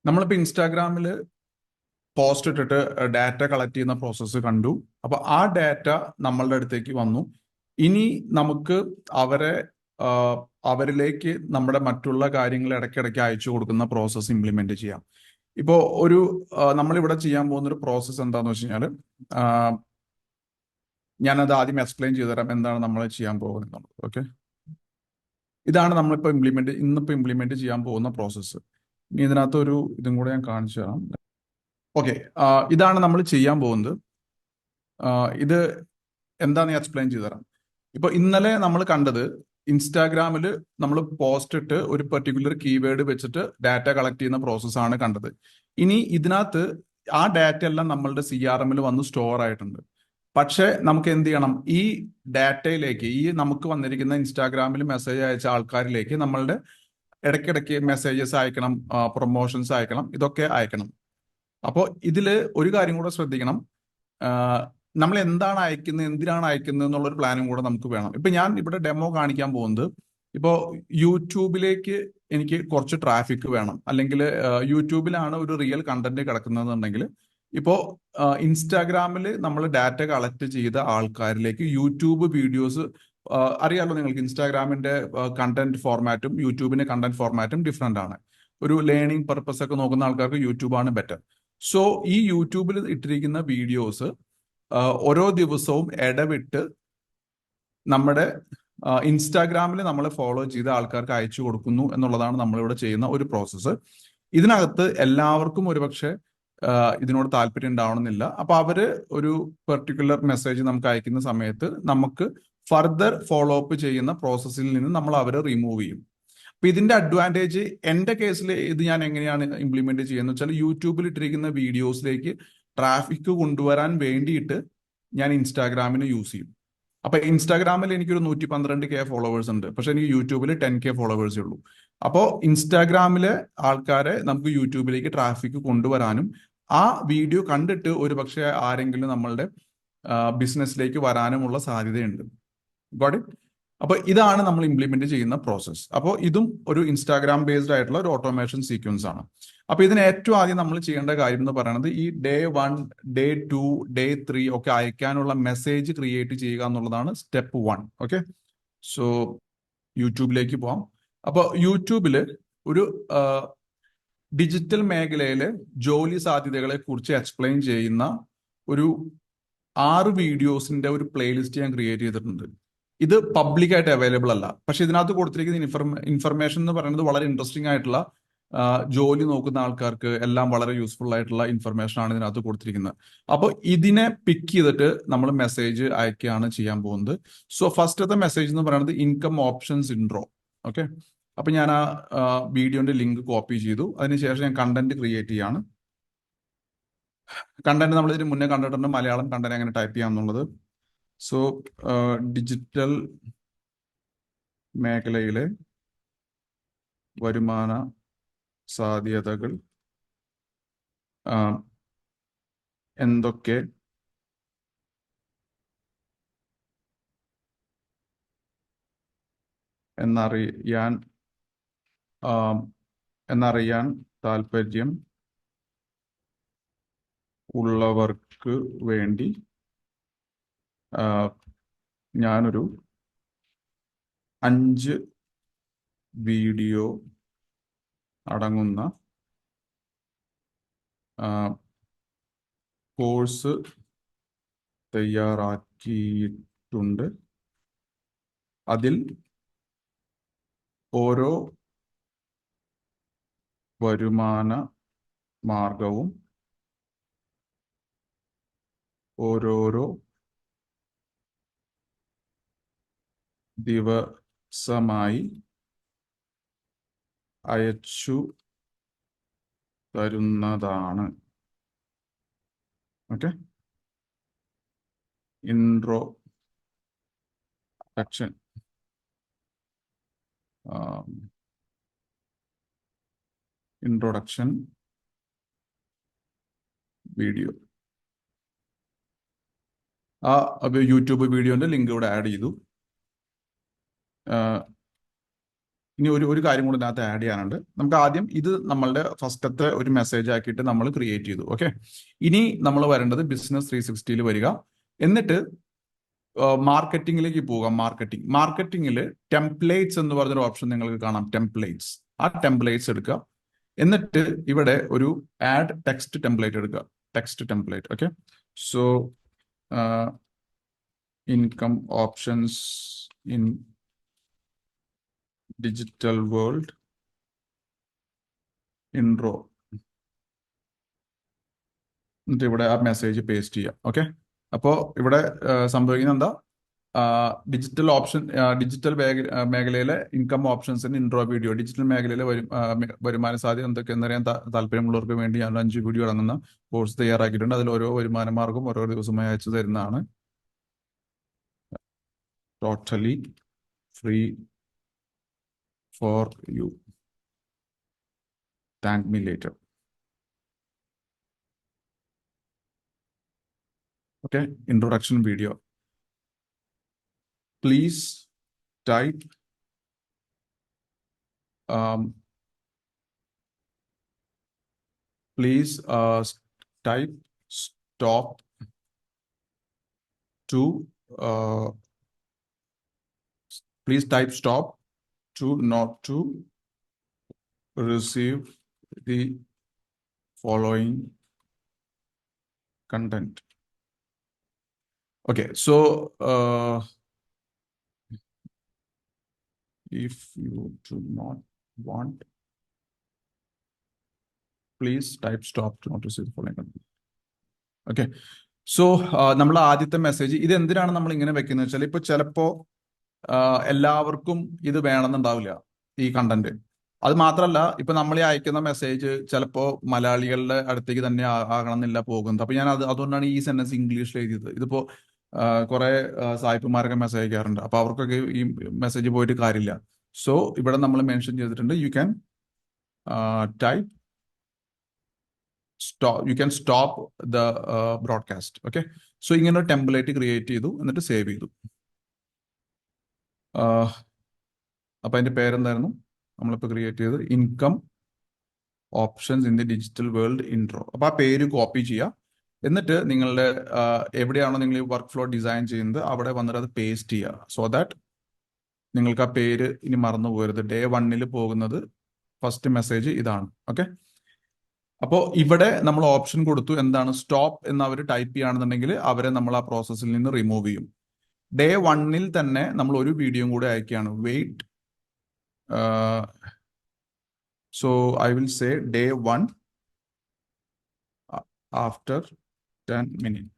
നമ്മളിപ്പോൾ ഇൻസ്റ്റാഗ്രാമിൽ പോസ്റ്റ് ഇട്ടിട്ട് ഡാറ്റ കളക്ട് ചെയ്യുന്ന പ്രോസസ്സ് കണ്ടു. അപ്പൊ ആ ഡാറ്റ നമ്മളുടെ അടുത്തേക്ക് വന്നു. ഇനി നമുക്ക് അവരെ അവരിലേക്ക് നമ്മുടെ മറ്റുള്ള കാര്യങ്ങൾ ഇടയ്ക്കിടയ്ക്ക് അയച്ചു കൊടുക്കുന്ന പ്രോസസ്സ് ഇംപ്ലിമെന്റ് ചെയ്യാം. ഇപ്പോൾ ഒരു നമ്മളിവിടെ ചെയ്യാൻ പോകുന്ന ഒരു പ്രോസസ്സ് എന്താണെന്ന് വെച്ച് കഴിഞ്ഞാൽ, ഞാനത് ആദ്യം എക്സ്പ്ലെയിൻ ചെയ്തു തരാം എന്താണ് നമ്മൾ ചെയ്യാൻ പോകുന്നത്. ഓക്കെ, ഇതാണ് നമ്മളിപ്പോൾ ഇന്നിപ്പോൾ ഇംപ്ലിമെന്റ് ചെയ്യാൻ പോകുന്ന പ്രോസസ്സ്. ഇനി ഇതിനകത്ത് ഒരു ഇതും കൂടെ ഞാൻ കാണിച്ചു തരാം. ഓക്കെ, ഇതാണ് നമ്മൾ ചെയ്യാൻ പോകുന്നത്. ഇത് എന്താണെന്ന് ഞാൻ എക്സ്പ്ലെയിൻ ചെയ്തു തരാം. ഇപ്പൊ ഇന്നലെ നമ്മൾ കണ്ടത് ഇൻസ്റ്റാഗ്രാമിൽ നമ്മൾ പോസ്റ്റ് ഇട്ട് ഒരു പെർട്ടിക്കുലർ കീവേഡ് വെച്ചിട്ട് ഡാറ്റ കളക്ട് ചെയ്യുന്ന പ്രോസസ്സാണ് കണ്ടത്. ഇനി ഇതിനകത്ത് ആ ഡാറ്റ എല്ലാം നമ്മളുടെ CRM വന്ന് സ്റ്റോർ ആയിട്ടുണ്ട്. പക്ഷെ നമുക്ക് എന്ത് ചെയ്യണം? ഈ ഡാറ്റയിലേക്ക്, ഈ നമുക്ക് വന്നിരിക്കുന്ന ഇൻസ്റ്റാഗ്രാമിൽ മെസ്സേജ് അയച്ച ആൾക്കാരിലേക്ക് നമ്മളുടെ ഇടയ്ക്കിടയ്ക്ക് മെസ്സേജസ് അയക്കണം, പ്രൊമോഷൻസ് അയക്കണം, ഇതൊക്കെ അയക്കണം. അപ്പോൾ ഇതില് ഒരു കാര്യം കൂടെ ശ്രദ്ധിക്കണം. നമ്മൾ എന്താണ് അയക്കുന്നത്, എന്തിനാണ് അയക്കുന്നത് എന്നുള്ളൊരു പ്ലാനും കൂടെ നമുക്ക് വേണം. ഇപ്പൊ ഞാൻ ഇവിടെ ഡെമോ കാണിക്കാൻ പോകുന്നത്, ഇപ്പോൾ യൂട്യൂബിലേക്ക് എനിക്ക് കുറച്ച് ട്രാഫിക് വേണം, അല്ലെങ്കിൽ യൂട്യൂബിലാണ് ഒരു റിയൽ കണ്ടന്റ് കിടക്കുന്നതെന്നുണ്ടെങ്കിൽ, ഇപ്പോൾ ഇൻസ്റ്റാഗ്രാമിൽ നമ്മൾ ഡാറ്റ കളക്ട് ചെയ്ത ആൾക്കാരിലേക്ക് യൂട്യൂബ് വീഡിയോസ്, അറിയാലോ നിങ്ങൾക്ക് ഇൻസ്റ്റാഗ്രാമിന്റെ കണ്ടന്റ് ഫോർമാറ്റും യൂട്യൂബിന്റെ കണ്ടന്റ് ഫോർമാറ്റും ഡിഫറെന്റ് ആണ്. ഒരു ലേണിംഗ് പർപ്പസ് ഒക്കെ നോക്കുന്ന ആൾക്കാർക്ക് യൂട്യൂബാണ് ബെറ്റർ. സോ ഈ യൂട്യൂബിൽ ഇട്ടിരിക്കുന്ന വീഡിയോസ് ഓരോ ദിവസവും ഇടവിട്ട് നമ്മുടെ ഇൻസ്റ്റാഗ്രാമിൽ നമ്മൾ ഫോളോ ചെയ്ത ആൾക്കാർക്ക് അയച്ചു കൊടുക്കുന്നു എന്നുള്ളതാണ് നമ്മളിവിടെ ചെയ്യുന്ന ഒരു പ്രോസസ്സ്. ഇതിനകത്ത് എല്ലാവർക്കും ഒരുപക്ഷെ ഇതിനോട് താല്പര്യം ഉണ്ടാവണമെന്നില്ല. അപ്പൊ അവര് ഒരു പെർട്ടിക്കുലർ മെസ്സേജ് നമുക്ക് അയക്കുന്ന സമയത്ത് നമുക്ക് ഫർദർ ഫോളോ അപ്പ് ചെയ്യുന്ന പ്രോസസ്സിൽ നിന്ന് നമ്മൾ അവരെ റിമൂവ് ചെയ്യും. അപ്പൊ ഇതിന്റെ അഡ്വാൻറ്റേജ് എന്റെ കേസിൽ ഇത് ഞാൻ എങ്ങനെയാണ് ഇംപ്ലിമെന്റ് ചെയ്യുന്നത് വെച്ചാൽ, യൂട്യൂബിൽ ഇട്ടിരിക്കുന്ന വീഡിയോസിലേക്ക് ട്രാഫിക് കൊണ്ടുവരാൻ വേണ്ടിയിട്ട് ഞാൻ ഇൻസ്റ്റാഗ്രാമിന് യൂസ് ചെയ്യും. അപ്പൊ ഇൻസ്റ്റാഗ്രാമിൽ എനിക്കൊരു 112K ഫോളോവേഴ്സ് ഉണ്ട്, പക്ഷെ എനിക്ക് യൂട്യൂബിൽ 10K ഫോളോവേഴ്സേ ഉള്ളൂ. അപ്പോൾ ഇൻസ്റ്റാഗ്രാമിലെ ആൾക്കാരെ നമുക്ക് യൂട്യൂബിലേക്ക് ട്രാഫിക് കൊണ്ടുവരാനും ആ വീഡിയോ കണ്ടിട്ട് ഒരു പക്ഷേ ആരെങ്കിലും നമ്മളുടെ ബിസിനസ്സിലേക്ക് വരാനുമുള്ള സാധ്യതയുണ്ട്. Got it? അപ്പൊ ഇതാണ് നമ്മൾ ഇംപ്ലിമെന്റ് ചെയ്യുന്ന പ്രോസസ്സ്. അപ്പോൾ ഇതും ഒരു ഇൻസ്റ്റാഗ്രാം ബേസ്ഡ് ആയിട്ടുള്ള ഒരു ഓട്ടോമേഷൻ സീക്വൻസ് ആണ്. അപ്പൊ ഇതിന് ഏറ്റവും ആദ്യം നമ്മൾ ചെയ്യേണ്ട കാര്യം എന്ന് പറയുന്നത്, ഈ Day 1, Day 2, Day 3 ഒക്കെ അയക്കാനുള്ള മെസ്സേജ് ക്രിയേറ്റ് ചെയ്യുക എന്നുള്ളതാണ് സ്റ്റെപ്പ് 1. ഓക്കെ, സോ യൂട്യൂബിലേക്ക് പോവാം. അപ്പോൾ യൂട്യൂബില് ഒരു ഡിജിറ്റൽ മേഖലയിലെ ജോലി സാധ്യതകളെ കുറിച്ച് എക്സ്പ്ലെയിൻ ചെയ്യുന്ന ഒരു 6 വീഡിയോസിന്റെ ഒരു പ്ലേലിസ്റ്റ് ഞാൻ ക്രിയേറ്റ് ചെയ്തിട്ടുണ്ട്. ഇത് പബ്ലിക്കായിട്ട് അവൈലബിൾ അല്ല, പക്ഷെ ഇതിനകത്ത് കൊടുത്തിരിക്കുന്ന ഇൻഫർമേഷൻ എന്ന് പറയുന്നത് വളരെ ഇൻട്രസ്റ്റിംഗ് ആയിട്ടുള്ള, ജോലി നോക്കുന്ന ആൾക്കാർക്ക് എല്ലാം വളരെ യൂസ്ഫുൾ ആയിട്ടുള്ള ഇൻഫർമേഷൻ ആണ് ഇതിനകത്ത് കൊടുത്തിരിക്കുന്നത്. അപ്പോൾ ഇതിനെ പിക്ക് ചെയ്തിട്ട് നമ്മൾ മെസ്സേജ് അയക്കുകയാണ് ചെയ്യാൻ പോകുന്നത്. സോ ഫസ്റ്റത്തെ മെസ്സേജ് എന്ന് പറയുന്നത് ഇൻകം ഓപ്ഷൻസ് ഇൻട്രോ. ഓക്കെ, അപ്പൊ ഞാൻ ആ വീഡിയോന്റെ ലിങ്ക് കോപ്പി ചെയ്തു. അതിനുശേഷം ഞാൻ കണ്ടന്റ് ക്രിയേറ്റ് ചെയ്യാണ്. കണ്ടന്റ് നമ്മൾ ഇതിന് മുന്നേ കണ്ടിട്ടുണ്ട്, മലയാളം കണ്ടന്റ് എങ്ങനെ ടൈപ്പ് ചെയ്യാന്നുള്ളത്. സോ ഡിജിറ്റൽ മേഖലയിലെ വരുമാന സാധ്യതകൾ എന്തൊക്കെ എന്നറിയാൻ താല്പര്യം ഉള്ളവർക്ക് വേണ്ടി ഞാനൊരു 5 വീഡിയോ അടങ്ങുന്ന കോഴ്സ് തയ്യാറാക്കിയിട്ടുണ്ട്. അതിൽ ഓരോ വരുമാന മാർഗവും ഓരോരോ ദിവസമായി അയച്ചു തരുന്നതാണ്. Okay, introduction video. ആ യൂട്യൂബ് വീഡിയോന്റെ ലിങ്ക് ഇവിടെ ആഡ് ചെയ്തു. ഇനി ഒരു കാര്യം കൂടി ഇതിനകത്ത് ആഡ് ചെയ്യാനുണ്ട്. നമുക്ക് ആദ്യം ഇത് നമ്മളുടെ ഫസ്റ്റത്തെ ഒരു മെസ്സേജ് ആക്കിയിട്ട് നമ്മൾ ക്രിയേറ്റ് ചെയ്തു. ഓക്കെ, ഇനി നമ്മൾ വരേണ്ടത് ബിസിനസ് 360 വരിക. എന്നിട്ട് മാർക്കറ്റിംഗിലേക്ക് പോകാം. മാർക്കറ്റിംഗിൽ ടെംപ്ലേറ്റ്സ് എന്ന് പറഞ്ഞൊരു ഓപ്ഷൻ നിങ്ങൾക്ക് കാണാം. ടെംപ്ലേറ്റ്സ്, ആ ടെംപ്ലേറ്റ്സ് എടുക്കുക. എന്നിട്ട് ഇവിടെ ഒരു ആഡ് ടെക്സ്റ്റ് ടെംപ്ലേറ്റ് എടുക്കുക. Text template. Okay, so income options in digital world intro. എന്നിട്ട് ഇവിടെ ആ മെസ്സേജ് പേസ്റ്റ് ചെയ്യുക. ഓക്കെ, അപ്പോൾ ഇവിടെ സംഭവിക്കുന്നത് എന്താ, ഡിജിറ്റൽ മേഖലയിലെ ഇൻകം ഓപ്ഷൻസിന് ഇൻട്രോ വീഡിയോ, ഡിജിറ്റൽ മേഖലയിലെ വരുമാന സാധ്യത എന്തൊക്കെയെന്ന് അറിയാൻ താല്പര്യമുള്ളവർക്ക് വേണ്ടി ഞാൻ 5 വീഡിയോ അടങ്ങുന്ന കോഴ്സ് തയ്യാറാക്കിയിട്ടുണ്ട്. അതിൽ ഓരോ വരുമാന മാർഗം ഓരോ ദിവസമായി അയച്ചു തരുന്നതാണ്. Totally free for you. Thank me later. Okay, introduction video. Please type type stop to please type stop to not to receive the following content. Okay, so if you do not want, please type stop to not receive the following content. Okay, so നമ്മൾ ആദ്യത്തെ message ഇത് എന്തിനാണ് നമ്മൾ ഇങ്ങനെ വെക്കുന്നത് വെച്ചാൽ, ഇപ്പൊ ചിലപ്പോ എല്ലാവർക്കും ഇത് വേണമെന്നുണ്ടാവില്ല ഈ കണ്ടന്റ്. അത് മാത്രമല്ല, ഇപ്പൊ നമ്മൾ ഈ അയക്കുന്ന മെസ്സേജ് ചിലപ്പോ മലയാളികളുടെ അടുത്തേക്ക് തന്നെ ആകണമെന്നില്ല പോകുന്നത്. അപ്പൊ ഞാൻ അതുകൊണ്ടാണ് ഈ സെന്റൻസ് ഇംഗ്ലീഷിൽ എഴുതിയത്. ഇതിപ്പോ കുറെ സായിപ്പുമാരൊക്കെ മെസ്സേജ് അയക്കാറുണ്ട്. അപ്പൊ അവർക്കൊക്കെ ഈ മെസ്സേജ് പോയിട്ട് കാര്യമില്ല. സോ ഇവിടെ നമ്മൾ മെൻഷൻ ചെയ്തിട്ടുണ്ട്, you can type stop the broadcast. Okay, so ഇങ്ങനെ ഒരു ടെംപ്ലേറ്റ് ക്രിയേറ്റ് ചെയ്തു, എന്നിട്ട് സേവ് ചെയ്തു. അപ്പൊ അതിന്റെ പേരെന്തായിരുന്നു നമ്മളിപ്പോ ക്രിയേറ്റ് ചെയ്തത്? Income options in the digital world intro. അപ്പൊ ആ പേര് കോപ്പി ചെയ്യുക. എന്നിട്ട് നിങ്ങളുടെ എവിടെയാണോ നിങ്ങൾ ഈ വർക്ക് ഫ്ലോ ഡിസൈൻ ചെയ്യുന്നത് അവിടെ വന്നിട്ട് അത് പേസ്റ്റ് ചെയ്യുക. സോ ദാറ്റ് നിങ്ങൾക്ക് ആ പേര് ഇനി മറന്നു പോകരുത്. Day 1 പോകുന്നത് ഫസ്റ്റ് മെസ്സേജ് ഇതാണ്. ഓക്കെ, അപ്പോൾ ഇവിടെ നമ്മൾ ഓപ്ഷൻ കൊടുത്തു, എന്താണ് സ്റ്റോപ്പ് എന്ന് അവർ ടൈപ്പ് ചെയ്യുകയാണെന്നുണ്ടെങ്കിൽ അവരെ നമ്മൾ ആ പ്രോസസ്സിൽ നിന്ന് റിമൂവ് ചെയ്യും. Day 1 തന്നെ നമ്മൾ ഒരു വീഡിയോ കൂടെ അയക്കുകയാണ്. Wait, so I will say Day 1 after 10 minutes.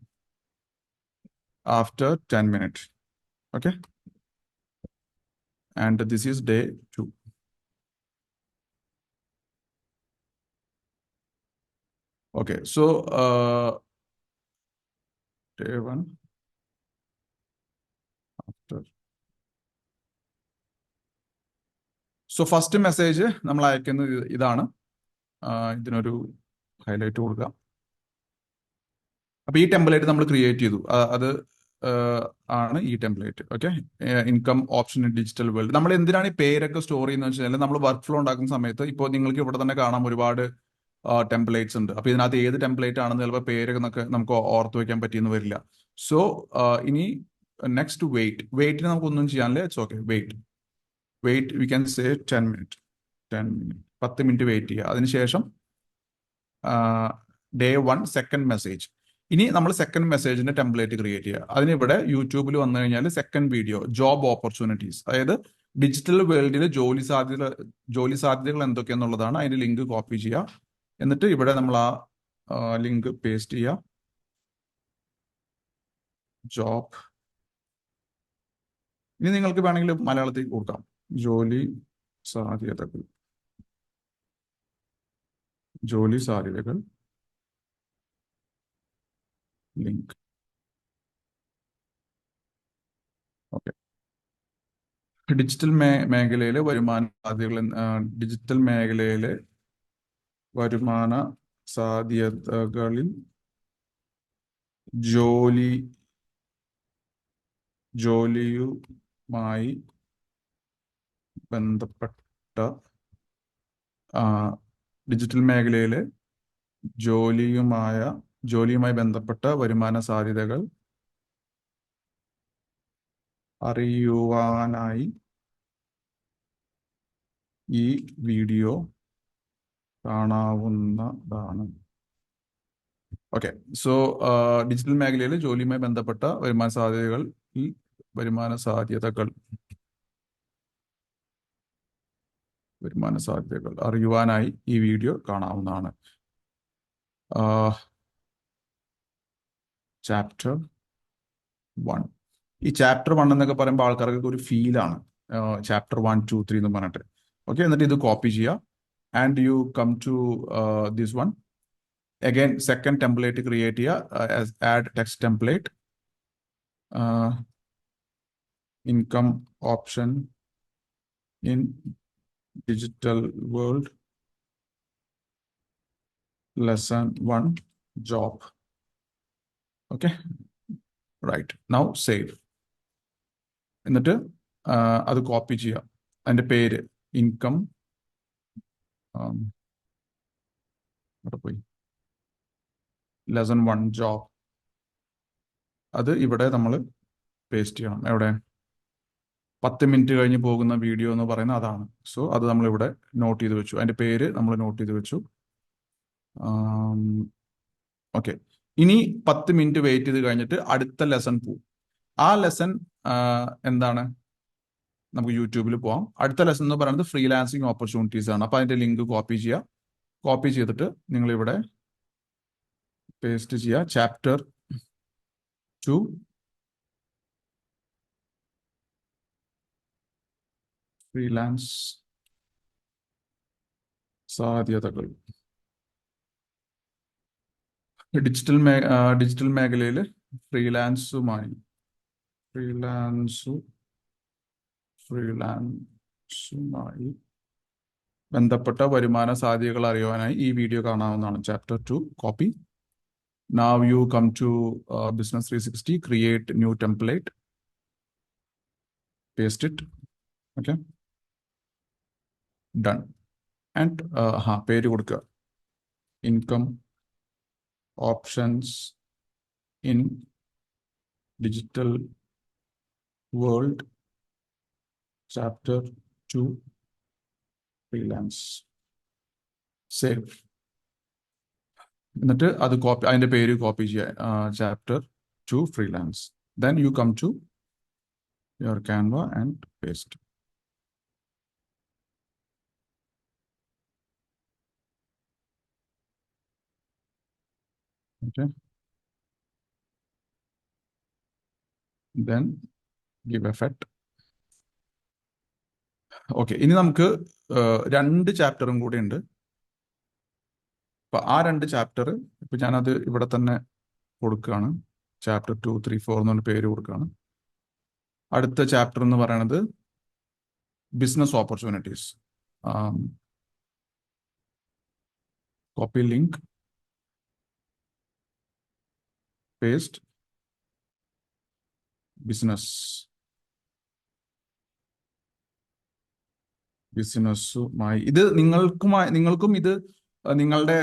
After 10 minutes. Okay, and this is Day 2. Okay, so Day 1 after. So first message നമ്മൾ അയക്കുന്നത് ഇതാണ്. ഇതിനൊരു ഹൈലൈറ്റ് കൊടുക്കുക. അപ്പൊ ഈ ടെംപ്ലേറ്റ് നമ്മൾ ക്രിയേറ്റ് ചെയ്തു. അത് ആണ് ഈ template. Okay, income option in digital world. നമ്മൾ എന്തിനാണ് ഈ പേരൊക്കെ സ്റ്റോർ ചെയ്യുന്നത് വെച്ചാൽ, നമ്മൾ വർക്ക് ഫ്ലോ ഉണ്ടാക്കുന്ന സമയത്ത് ഇപ്പോൾ നിങ്ങൾക്ക് ഇവിടെ തന്നെ കാണാം ഒരുപാട് ടെംപ്ലേറ്റ്സ് ഉണ്ട്. അപ്പൊ ഇതിനകത്ത് ഏത് ടെംപ്ലേറ്റ് ആണെന്ന് ചിലപ്പോൾ പേരൊക്കെ നമുക്ക് ഓർത്ത് വെക്കാൻ പറ്റിയെന്ന് വരില്ല. സോ ഇനി നെക്സ്റ്റ് വെയിറ്റിന് നമുക്കൊന്നും ചെയ്യാനില്ല. It's okay. Wait we can say 10 minute. 10 minute wait ചെയ്യുക. അതിനുശേഷം Day 1 സെക്കൻഡ് മെസ്സേജ്. ഇനി നമ്മൾ സെക്കൻഡ് മെസ്സേജിന്റെ ടെംപ്ലേറ്റ് ക്രിയേറ്റ് ചെയ്യുക. അതിനിവിടെ യൂട്യൂബിൽ വന്നു കഴിഞ്ഞാൽ സെക്കൻഡ് വീഡിയോ ജോബ് ഓപ്പർച്യൂണിറ്റീസ്, അതായത് ഡിജിറ്റൽ വേൾഡിലെ ജോലി സാധ്യതകൾ എന്തൊക്കെയെന്നുള്ളതാണ്. അതിന്റെ ലിങ്ക് കോപ്പി ചെയ്യുക. എന്നിട്ട് ഇവിടെ നമ്മൾ ആ ലിങ്ക് പേസ്റ്റ് ചെയ്യുക. ജോബ്. ഇനി നിങ്ങൾക്ക് വേണമെങ്കിൽ മലയാളത്തിൽ കൊടുക്കാം. ജോലി സാധ്യതകൾ ലിങ്ക്. ഓക്കെ, ഡിജിറ്റൽ മേഖലയിലെ വരുമാന സാധ്യതകളിൽ ജോലിയുമായി ബന്ധപ്പെട്ട ഡിജിറ്റൽ മേഖലയിലെ ജോലിയുമായി ബന്ധപ്പെട്ട വരുമാന സാധ്യതകൾ അറിയുവാനായി ഈ വീഡിയോ കാണാവുന്നതാണ്. ഓക്കെ, സോ ഡിജിറ്റൽ മേഖലയിൽ ജോലിയുമായി ബന്ധപ്പെട്ട വരുമാന സാധ്യതകൾ അറിയുവാനായി ഈ വീഡിയോ കാണാവുന്നതാണ്. ചാപ്റ്റർ 1. ഈ ചാപ്റ്റർ 1 എന്നൊക്കെ പറയുമ്പോൾ ആൾക്കാർക്ക് ഒരു ഫീലാണ്, ചാപ്റ്റർ 1, 2, 3 എന്ന് പറഞ്ഞിട്ട്. ഓക്കെ, എന്നിട്ട് ഇത് കോപ്പി ചെയ്യുക and you come to this one. Again second template create ചെയ്യുക, add text template, income option in digital world, lesson 1, job. Okay, right, now save. എന്നിട്ട് അത് കോപ്പി ചെയ്യുക. അതിൻ്റെ പേര് ഇൻകം, അവിടെ പോയി, lesson 1, job. അത് ഇവിടെ നമ്മൾ പേസ്റ്റ് ചെയ്യണം. എവിടെ? 10 മിനിറ്റ് കഴിഞ്ഞ് പോകുന്ന വീഡിയോ എന്ന് പറയുന്നത് അതാണ്. സോ അത് നമ്മളിവിടെ നോട്ട് ചെയ്ത് വെച്ചു. അതിൻ്റെ പേര് നമ്മൾ നോട്ട് ചെയ്ത് വെച്ചു. ഓക്കെ, ഇനി 10 മിനിറ്റ് വെയിറ്റ് ചെയ്ത് കഴിഞ്ഞിട്ട് അടുത്ത ലെസൺ പോവും. ആ ലെസൺ എന്താണ്? നമുക്ക് യൂട്യൂബിൽ പോവാം. അടുത്ത ലെസൺ എന്ന് പറയുന്നത് ഫ്രീലാൻസിങ് ഓപ്പർച്യൂണിറ്റീസ് ആണ്. അപ്പോൾ അതിൻ്റെ ലിങ്ക് കോപ്പി ചെയ്യുക. കോപ്പി ചെയ്തിട്ട് നിങ്ങളിവിടെ പേസ്റ്റ് ചെയ്യുക. ചാപ്റ്റർ 2 ഫ്രീലാൻസ് സാധ്യതകൾ. ഡിജിറ്റൽ മേഖലയിൽ ഫ്രീലാൻസുമായി ബന്ധപ്പെട്ട വരുമാന സാധ്യതകൾ അറിയുവാനായി ഈ വീഡിയോ കാണാവുന്നതാണ്. Chapter 2 copy. Now you come to Business 360, create new template, paste it. Okay, done. And പേര് കൊടുക്കുക, income options in digital world, chapter 2 freelance. Save. എന്നിട്ട് അത് അതിൻ്റെ പേര് കോപ്പി ചെയ്യുക, chapter 2 freelance. Then you come to your Canva and paste. Okay, then give effect. Okay, ഇനി നമുക്ക് 2 ചാപ്റ്ററും കൂടി ഉണ്ട്. അപ്പൊ ആ 2 ചാപ്റ്റർ ഇപ്പൊ ഞാനത് ഇവിടെ തന്നെ കൊടുക്കുകയാണ്. ചാപ്റ്റർ 2, 3, 4 എന്നുള്ള പേര് കൊടുക്കുകയാണ്. അടുത്ത ചാപ്റ്റർ എന്ന് പറയുന്നത് business opportunities. Copy link, paste, ബിസിനസ്സുമായി ഇത് നിങ്ങൾക്കും ഇത് നിങ്ങളുടെ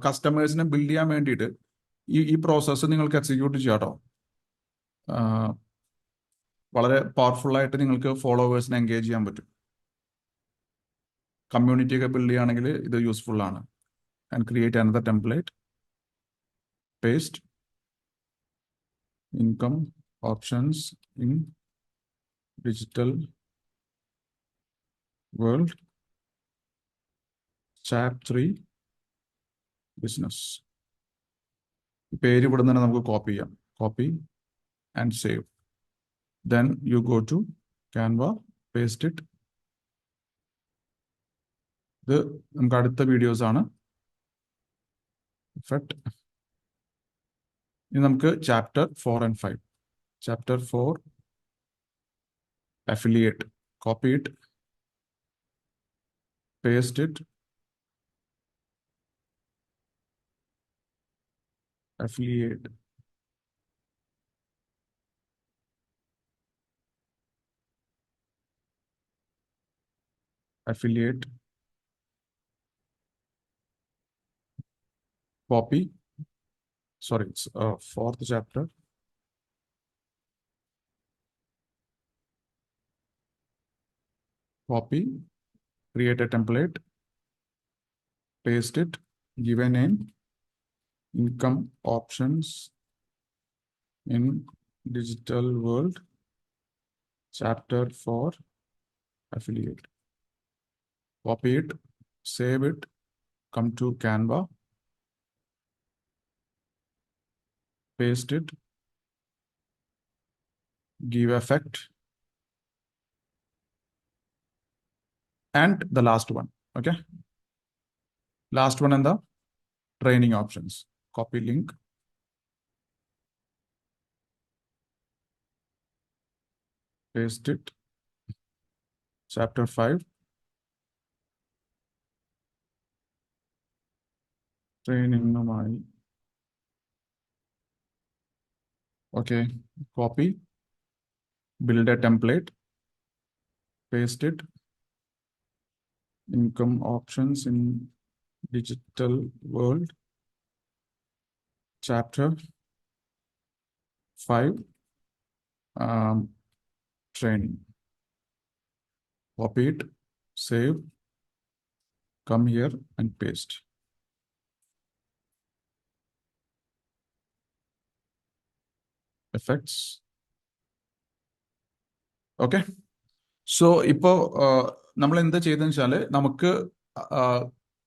കസ്റ്റമേഴ്സിനെ ബിൽഡ് ചെയ്യാൻ വേണ്ടിയിട്ട് ഈ പ്രോസസ്സ് നിങ്ങൾക്ക് എക്സിക്യൂട്ട് ചെയ്യാം കേട്ടോ. വളരെ പവർഫുള്ളായിട്ട് നിങ്ങൾക്ക് ഫോളോവേഴ്സിനെ എൻഗേജ് ചെയ്യാൻ പറ്റും. കമ്മ്യൂണിറ്റി ഒക്കെ ബിൽഡ് ചെയ്യുകയാണെങ്കിൽ ഇത് യൂസ്ഫുൾ ആണ്. And create another template, paste, income options in digital world, chapter 3 business. പേര് ഇവിടെ തന്നെ നമുക്ക് കോപ്പി ചെയ്യാം. Copy and save. Then you go to Canva, paste it. ഇത് നമുക്ക് അടുത്ത വീഡിയോസ് ആണ്. ഇനി നമുക്ക് chapter 4 and 5. Chapter 4 affiliate. Copy it, paste it, affiliate. affiliate, copy, sorry, it's fourth chapter. Copy, create a template, paste it, give a name, income options in digital world, chapter for affiliate. Copy it, save it, come to Canva, paste it, give effect, and the last one. Okay. Last one and the training options. Copy link. Paste it. Chapter 5. Training. Okay. Copy. Build a template. Paste it. Income options in digital world. Chapter 5. Training. Copy it. Save. Come here and paste. Effects. Okay. So ഇപ്പോൾ നമ്മൾ എന്താ ചെയ്തതെന്ന് വെച്ചാൽ നമുക്ക്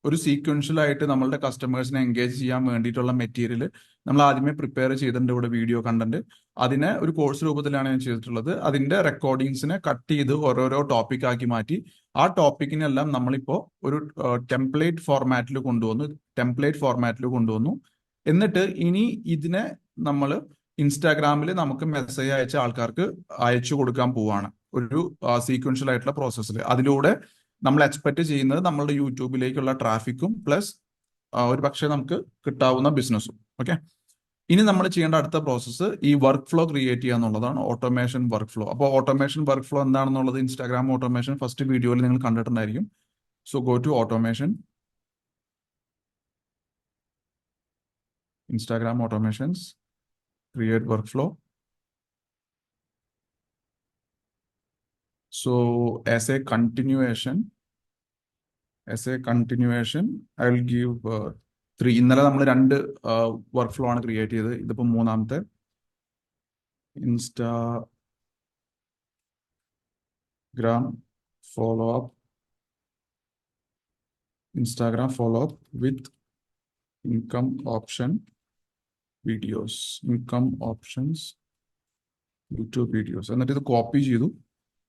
ഒരു sequential ആയിട്ട് നമ്മളുടെ കസ്റ്റമേഴ്സിനെ എൻഗേജ് ചെയ്യാൻ വേണ്ടിയിട്ടുള്ള മെറ്റീരിയൽ നമ്മൾ ആദ്യമേ പ്രിപ്പയർ ചെയ്തിട്ടുണ്ട് ഇവിടെ വീഡിയോ കണ്ടന്റ്. അതിനെ ഒരു കോഴ്സ് രൂപത്തിലാണ് ഞാൻ ചെയ്തിട്ടുള്ളത്. അതിന്റെ റെക്കോർഡിങ്സിനെ കട്ട് ചെയ്ത് ഓരോരോ ടോപ്പിക് ആക്കി മാറ്റി ആ ടോപ്പിക്കിനെല്ലാം നമ്മളിപ്പോൾ ഒരു ടെംപ്ലേറ്റ് ഫോർമാറ്റിൽ കൊണ്ടുവന്നു. എന്നിട്ട് ഇനി ഇതിനെ നമ്മൾ ഇൻസ്റ്റാഗ്രാമിൽ നമുക്ക് മെസ്സേജ് അയച്ച ആൾക്കാർക്ക് അയച്ചു കൊടുക്കാൻ പോവാണ് ഒരു സീക്വൻഷ്യൽ ആയിട്ടുള്ള പ്രോസസ്സിൽ. അതിലൂടെ നമ്മൾ എക്സ്പെക്ട് ചെയ്യുന്നത് നമ്മളുടെ യൂട്യൂബിലേക്കുള്ള ട്രാഫിക്കും പ്ലസ് ഒരു പക്ഷേ നമുക്ക് കിട്ടാവുന്ന ബിസിനസ്സും. ഓക്കെ. ഇനി നമ്മൾ ചെയ്യേണ്ട അടുത്ത പ്രോസസ്സ് ഈ വർക്ക് ഫ്ലോ ക്രിയേറ്റ് ചെയ്യുക എന്നുള്ളതാണ്. Automation workflow. അപ്പോൾ ഓട്ടോമേഷൻ വർക്ക് ഫ്ലോ എന്താണെന്നുള്ളത് ഇൻസ്റ്റാഗ്രാം ഓട്ടോമേഷൻ ഫസ്റ്റ് വീഡിയോയിൽ നിങ്ങൾ കണ്ടിട്ടുണ്ടായിരിക്കും. So go to automation, Instagram automations, create workflow. So as a continuation, I will give 3. ഇന്നലെ നമ്മൾ 2 വർക്ക് ഫ്ലോ ആണ് ക്രിയേറ്റ് ചെയ്തത്. ഇതിപ്പോ മൂന്നാമത്തെ. Instagram follow up with income option videos, income options YouTube videos. എന്നിട്ട് ഇത്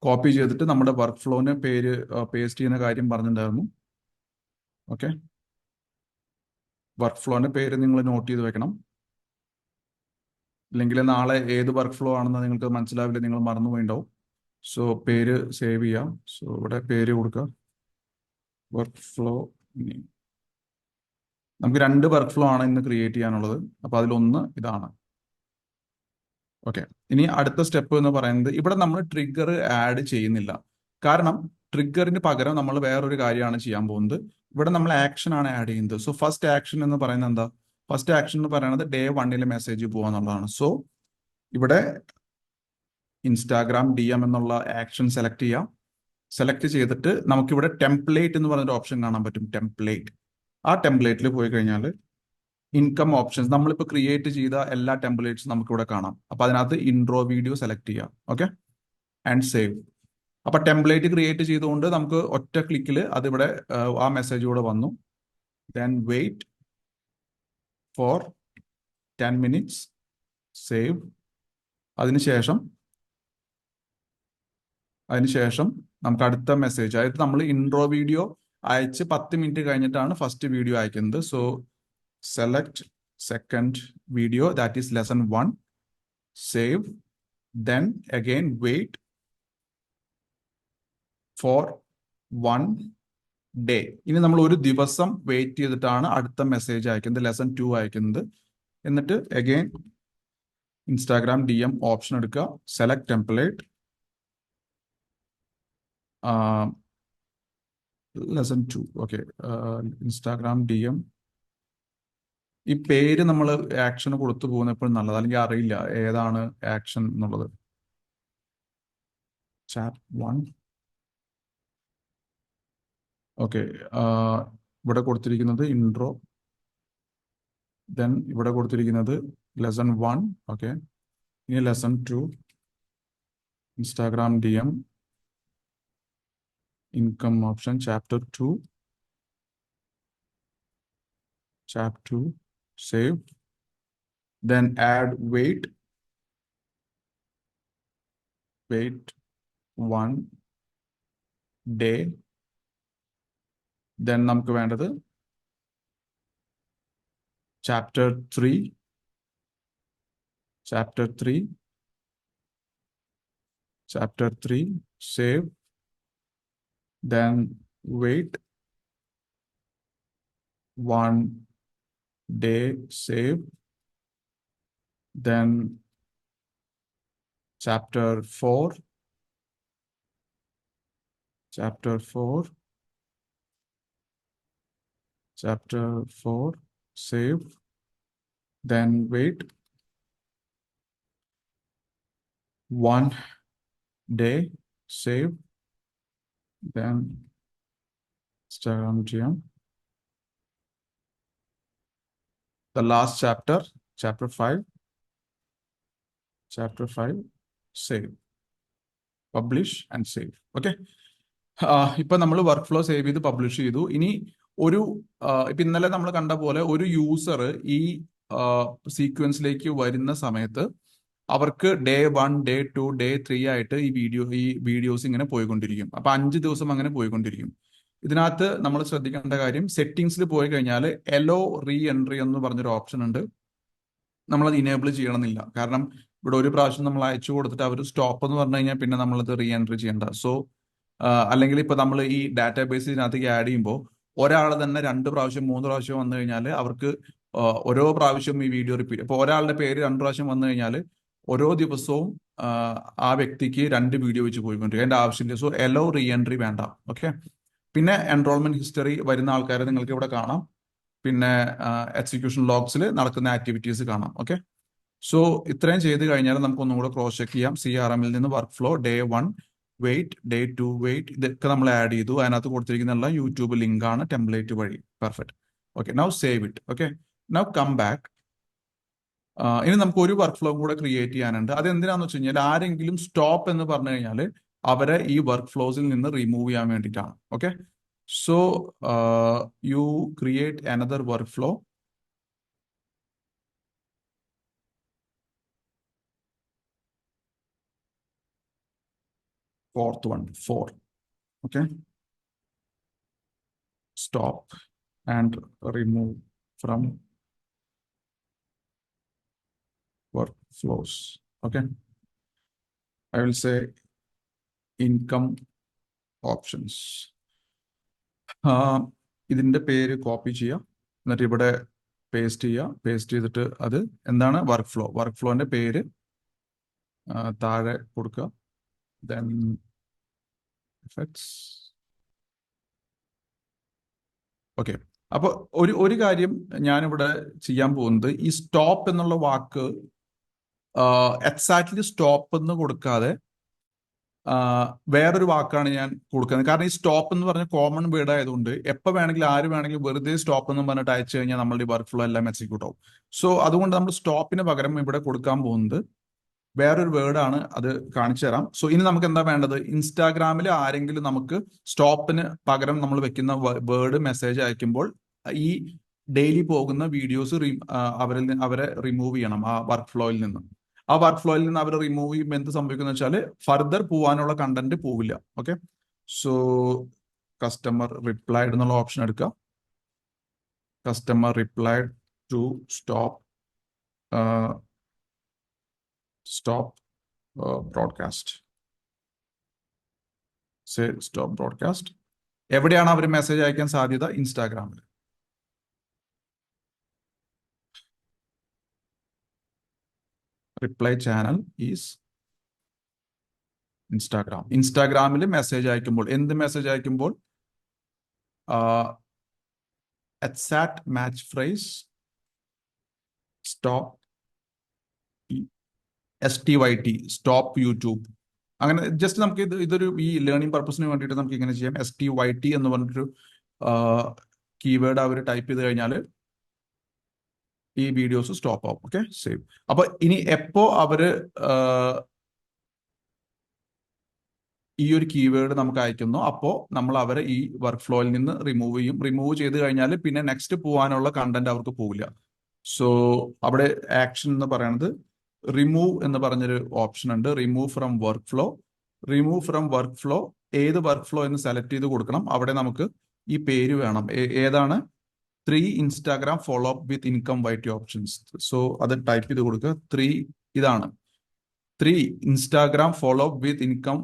കോപ്പി ചെയ്തിട്ട് നമ്മുടെ വർക്ക് ഫ്ലോന് പേര് പേസ്റ്റ് ചെയ്യുന്ന കാര്യം പറഞ്ഞിട്ടുണ്ടായിരുന്നു. ഓക്കെ. വർക്ക് ഫ്ലോന്റെ പേര് നിങ്ങൾ നോട്ട് ചെയ്ത് വെക്കണം. അല്ലെങ്കിൽ നാളെ ഏത് വർക്ക് ഫ്ലോ ആണെന്ന് നിങ്ങൾക്ക് മനസ്സിലാവില്ല, നിങ്ങൾ മറന്നുപോയിണ്ടാവും. സോ പേര് സേവ് ചെയ്യാം. സോ ഇവിടെ പേര് കൊടുക്കുക, വർക്ക് ഫ്ലോ. നമുക്ക് 2 വർക്ക് ഫ്ലോ ആണ് ഇന്ന് ക്രിയേറ്റ് ചെയ്യാനുള്ളത്. അപ്പൊ അതിലൊന്ന് ഇതാണ്. ഓക്കെ. ഇനി അടുത്ത സ്റ്റെപ്പ് എന്ന് പറയുന്നത് ഇവിടെ നമ്മൾ ട്രിഗർ ആഡ് ചെയ്യുന്നില്ല. കാരണം ട്രിഗറിന് പകരം നമ്മൾ വേറൊരു കാര്യമാണ് ചെയ്യാൻ പോകുന്നത്. ഇവിടെ നമ്മൾ ആക്ഷൻ ആണ് ആഡ് ചെയ്യുന്നത്. സോ ഫസ്റ്റ് ആക്ഷൻ എന്ന് പറയുന്നത് എന്താ? ഫസ്റ്റ് ആക്ഷൻ എന്ന് പറയുന്നത് ഡേ 1 മെസ്സേജ് പോകാന്നുള്ളതാണ്. സോ ഇവിടെ ഇൻസ്റ്റാഗ്രാം DM എന്നുള്ള ആക്ഷൻ സെലക്ട് ചെയ്യാം. സെലക്ട് ചെയ്തിട്ട് നമുക്കിവിടെ ടെംപ്ലേറ്റ് എന്ന് പറഞ്ഞൊരു ഓപ്ഷൻ കാണാൻ പറ്റും. ടെംപ്ലേറ്റ്. ആ ടെംപ്ലേറ്റിൽ പോയി കഴിഞ്ഞാൽ ഇൻകം ഓപ്ഷൻസ് നമ്മളിപ്പോൾ ക്രിയേറ്റ് ചെയ്ത എല്ലാ ടെംപ്ലേറ്റ്സും നമുക്ക് ഇവിടെ കാണാം. അപ്പൊ അതിനകത്ത് ഇൻട്രോ വീഡിയോ സെലക്ട് ചെയ്യാം. ഓക്കെ. And save. അപ്പൊ ടെംപ്ലേറ്റ് ക്രിയേറ്റ് ചെയ്തുകൊണ്ട് നമുക്ക് ഒറ്റ ക്ലിക്കിൽ അതിവിടെ ആ മെസ്സേജ് കൂടെ വന്നു. Then wait for 10 minutes, save. അതിനുശേഷം നമുക്ക് അടുത്ത മെസ്സേജ്, അതായത് നമ്മൾ ഇൻട്രോ വീഡിയോ അയച്ച് 10 മിനിറ്റ് കഴിഞ്ഞിട്ടാണ് ഫസ്റ്റ് വീഡിയോ അയക്കുന്നത്. So select second video, that is lesson 1, save, then again wait for 1 day. ഇനി നമ്മൾ ഒരു ദിവസം വെയിറ്റ് ചെയ്തിട്ടാണ് അടുത്ത മെസ്സേജ് അയക്കുന്നത്, lesson 2 അയക്കുന്നത്. എന്നിട്ട് again ഇൻസ്റ്റാഗ്രാം DM ഓപ്ഷൻ എടുക്കുക, select template, lesson 2. Okay. Instagram DM. ഈ പേര് നമ്മൾ ആക്ഷൻ കൊടുത്തു പോകുന്ന എപ്പോഴും നല്ലത്, അല്ലെങ്കിൽ അറിയില്ല ഏതാണ് ആക്ഷൻ എന്നുള്ളത്. ചാറ്റ് 1. ഓക്കെ. ഇവിടെ കൊടുത്തിരിക്കുന്നത് ഇൻട്രോ, ദെൻ ഇവിടെ കൊടുത്തിരിക്കുന്നത് ലെസൺ 1. ഓക്കെ. ഇനി lesson 2 Instagram DM income option chapter 2 save, then add wait 1 day, then നമുക്ക് വേണ്ടത് chapter 3 save, then wait 1 day, save, then chapter 4 save, then wait 1 day, save, then Instagram GM. The last chapter 5 save, publish and save. Okay. ഇപ്പൊ നമ്മൾ work flow save ചെയ്ത് publish ചെയ്തു. ഇനി ഒരു ഇപ്പൊ ഇന്നലെ നമ്മൾ കണ്ട പോലെ ഒരു യൂസർ ഈ സീക്വൻസിലേക്ക് വരുന്ന സമയത്ത് അവർക്ക് day 1, day 2, day 3 ആയിട്ട് ഈ വീഡിയോസ് ഇങ്ങനെ പോയിക്കൊണ്ടിരിക്കും. അപ്പൊ 5 ദിവസം അങ്ങനെ പോയിക്കൊണ്ടിരിക്കും. ഇതിനകത്ത് നമ്മൾ ശ്രദ്ധിക്കേണ്ട കാര്യം, സെറ്റിംഗ്സിൽ പോയി കഴിഞ്ഞാൽ എലോ റീ എൻട്രി എന്ന് പറഞ്ഞൊരു ഓപ്ഷൻ ഉണ്ട്. നമ്മളത് ഇനേബിൾ ചെയ്യണമെന്നില്ല. കാരണം ഇവിടെ ഒരു പ്രാവശ്യം നമ്മൾ അയച്ചു കൊടുത്തിട്ട് അവർ സ്റ്റോപ്പ് എന്ന് പറഞ്ഞു കഴിഞ്ഞാൽ പിന്നെ നമ്മളത് റീ എൻട്രി ചെയ്യേണ്ട. സോ അല്ലെങ്കിൽ ഇപ്പൊ നമ്മൾ ഈ ഡാറ്റാബേസ് ഇതിനകത്തേക്ക് ആഡ് ചെയ്യുമ്പോൾ ഒരാൾ തന്നെ 2 പ്രാവശ്യം 3 പ്രാവശ്യം വന്നു കഴിഞ്ഞാൽ അവർക്ക് ഓരോ പ്രാവശ്യം ഈ വീഡിയോ റിപ്പീറ്റ്, ഇപ്പൊ ഒരാളുടെ പേര് 2 പ്രാവശ്യം വന്നു കഴിഞ്ഞാൽ ഓരോ ദിവസവും ആ വ്യക്തിക്ക് 2 വീഡിയോ വെച്ച് പോയിക്കൊണ്ടിരിക്കും. അതിന്റെ ആവശ്യമില്ല. സോ എലോ റീ എൻട്രി വേണ്ട. ഓക്കെ. പിന്നെ എൻറോൾമെന്റ് ഹിസ്റ്ററി വരുന്ന ആൾക്കാരെ നിങ്ങൾക്ക് ഇവിടെ കാണാം. പിന്നെ എക്സിക്യൂഷൻ ലോഗ്സിൽ നടക്കുന്ന ആക്ടിവിറ്റീസ് കാണാം. ഓക്കെ. സോ ഇത്രയും ചെയ്ത് കഴിഞ്ഞാൽ നമുക്ക് ഒന്നും കൂടെ ക്രോസ് ചെക്ക് ചെയ്യാം. CRM നിന്ന് workflow day 1 wait, day 2 wait, ഇതൊക്കെ നമ്മൾ ആഡ് ചെയ്തു. അതിനകത്ത് കൊടുത്തിരിക്കുന്ന യൂട്യൂബ് ലിങ്ക് ആണ് ടെംപ്ലേറ്റ് വഴി. Perfect. Okay. Now save it. Okay. Now come back. ഇനി നമുക്ക് ഒരു വർക്ക് ഫ്ലോ കൂടെ ക്രിയേറ്റ് ചെയ്യാനുണ്ട്. അത് എന്തിനാന്ന് വെച്ച് കഴിഞ്ഞാൽ ആരെങ്കിലും സ്റ്റോപ്പ് എന്ന് പറഞ്ഞു കഴിഞ്ഞാൽ അവരെ ഈ വർക്ക് ഫ്ലോസിൽ നിന്ന് റിമൂവ് ചെയ്യാൻ വേണ്ടിയിട്ടാണ്. Okay. So you create another work flow. Fourth one, 4. Okay. Stop and remove from workflows. Okay. I will say income options. ഇതിന്റെ പേര് കോപ്പി ചെയ്യുക, എന്നിട്ട് ഇവിടെ പേസ്റ്റ് ചെയ്യുക. പേസ്റ്റ് ചെയ്തിട്ട് അത് എന്താണ് വർക്ക് ഫ്ലോന്റെ പേര് താഴെ കൊടുക്കുക. Then effects. ഓക്കെ. അപ്പൊ ഒരു കാര്യം ഞാനിവിടെ ചെയ്യാൻ പോകുന്നത്, ഈ സ്റ്റോപ്പ് എന്നുള്ള വാക്ക് എക്സാക്ട്ലി സ്റ്റോപ്പ് എന്ന് കൊടുക്കാതെ വേറൊരു വാക്കാണ് ഞാൻ കൊടുക്കുന്നത്. കാരണം ഈ സ്റ്റോപ്പ് എന്ന് പറഞ്ഞ കോമൺ വേർഡ് ആയതുകൊണ്ട് എപ്പോൾ വേണമെങ്കിലും ആര് വേണമെങ്കിലും വെറുതെ സ്റ്റോപ്പ് എന്ന് പറഞ്ഞിട്ട് അയച്ചു കഴിഞ്ഞാൽ നമ്മളുടെ വർക്ക് ഫ്ലോ എല്ലാം എക്സിക്യൂട്ട് ആവും. സോ അതുകൊണ്ട് നമ്മൾ സ്റ്റോപ്പിന് പകരം ഇവിടെ കൊടുക്കാൻ പോകുന്നത് വേറൊരു വേർഡാണ്. അത് കാണിച്ചു തരാം. സോ ഇനി നമുക്ക് എന്താ വേണ്ടത്, ഇൻസ്റ്റാഗ്രാമിൽ ആരെങ്കിലും നമുക്ക് സ്റ്റോപ്പിന് പകരം നമ്മൾ വെക്കുന്ന വേർഡ് മെസ്സേജ് അയക്കുമ്പോൾ ഈ ഡെയിലി പോകുന്ന വീഡിയോസ് അവരെ റിമൂവ് ചെയ്യണം ആ വർക്ക് ഫ്ലോയിൽ നിന്ന്. ആ വർക്ക് ഫ്ലോയിൽ നിന്ന് അവരെ റിമൂവ് ചെയ്യുമ്പോൾ എന്ത് സംഭവിക്കുന്ന വെച്ചാൽ ഫർദർ പോവാനുള്ള കണ്ടന്റ് പോവില്ല. ഓക്കെ. സോ കസ്റ്റമർ റിപ്ലൈഡ് എന്നുള്ള ഓപ്ഷൻ എടുക്കുക. Customer replied to stop broadcast. Stop broadcast. എവിടെയാണ് അവർ മെസ്സേജ് അയക്കാൻ സാധ്യത? ഇൻസ്റ്റാഗ്രാമിൽ. റിപ്ലൈ ചാനൽ ഈസ് ഇൻസ്റ്റാഗ്രാമിൽ മെസ്സേജ് അയക്കുമ്പോൾ, എന്ത് മെസ്സേജ് അയക്കുമ്പോൾ? exact match phrase, stop, STYT, stop YouTube. അങ്ങനെ ജസ്റ്റ് നമുക്ക് ഇതൊരു ഈ ലേണിംഗ് പർപ്പസിന് വേണ്ടിയിട്ട് നമുക്ക് ഇങ്ങനെ ചെയ്യാം. STYT എന്ന് പറഞ്ഞിട്ടൊരു കീവേഡ് അവർ ടൈപ്പ് ചെയ്ത് കഴിഞ്ഞാൽ ഈ വീഡിയോസ് സ്റ്റോപ്പ് ആവും. Okay, save. അപ്പൊ ഇനി എപ്പോ അവര് ഈ ഒരു കീവേഡ് നമുക്ക് അയക്കുന്നു, അപ്പോൾ നമ്മൾ അവരെ ഈ വർക്ക് ഫ്ലോയിൽ നിന്ന് റിമൂവ് ചെയ്യും. റിമൂവ് ചെയ്ത് കഴിഞ്ഞാൽ പിന്നെ നെക്സ്റ്റ് പോകാനുള്ള കണ്ടന്റ് അവർക്ക് പോവില്ല. സോ അവിടെ ആക്ഷൻ എന്ന് പറയുന്നത് റിമൂവ് എന്ന് പറഞ്ഞൊരു ഓപ്ഷൻ ഉണ്ട്. Remove from work flow. Remove from work flow, ഏത് വർക്ക് ഫ്ലോ എന്ന് സെലക്ട് ചെയ്ത് കൊടുക്കണം. അവിടെ നമുക്ക് ഈ പേര് വേണം. ഏതാണ്? 3 Instagram follow up with income YT options. So അത് ടൈപ്പ് ചെയ്ത് കൊടുക്കുക. 3 ഇതാണ് 3 Instagram follow up with income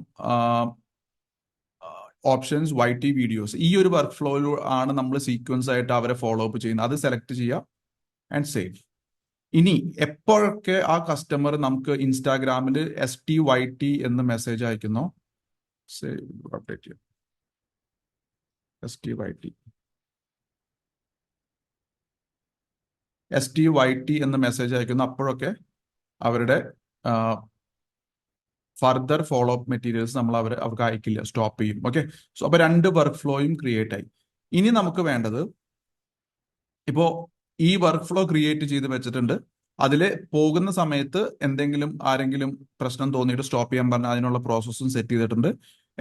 options YT videos. ഈ ഒരു വർക്ക് ഫ്ലോയിൽ ആണ് നമ്മൾ സീക്വൻസ് ആയിട്ട് അവരെ ഫോളോ അപ്പ് ചെയ്യുന്നത്. അത് സെലക്ട് ചെയ്യുക ആൻഡ് സേവ്. ഇനി എപ്പോഴൊക്കെ ആ കസ്റ്റമർ നമുക്ക് ഇൻസ്റ്റാഗ്രാമിൽ STYT എന്ന് മെസ്സേജ് അയക്കുന്നോ, അപ്ഡേറ്റ് ചെയ്യാം. STYT എന്ന് മെസ്സേജ് അയക്കുന്നു, അപ്പോഴൊക്കെ അവരുടെ ഫർദർ ഫോളോ അപ്പ് മെറ്റീരിയൽസ് നമ്മൾ അവർക്ക് അയക്കില്ല, സ്റ്റോപ്പ് ചെയ്യും. ഓക്കെ, സോ അപ്പൊ 2 വർക്ക് ഫ്ലോയും ക്രിയേറ്റ് ആയി. ഇനി നമുക്ക് വേണ്ടത്, ഇപ്പോ ഈ വർക്ക് ഫ്ലോ ക്രിയേറ്റ് ചെയ്ത് വെച്ചിട്ടുണ്ട്. അതിൽ പോകുന്ന സമയത്ത് ആരെങ്കിലും പ്രശ്നം തോന്നിയിട്ട് സ്റ്റോപ്പ് ചെയ്യാൻ പറഞ്ഞാൽ അതിനുള്ള പ്രോസസ്സും സെറ്റ് ചെയ്തിട്ടുണ്ട്.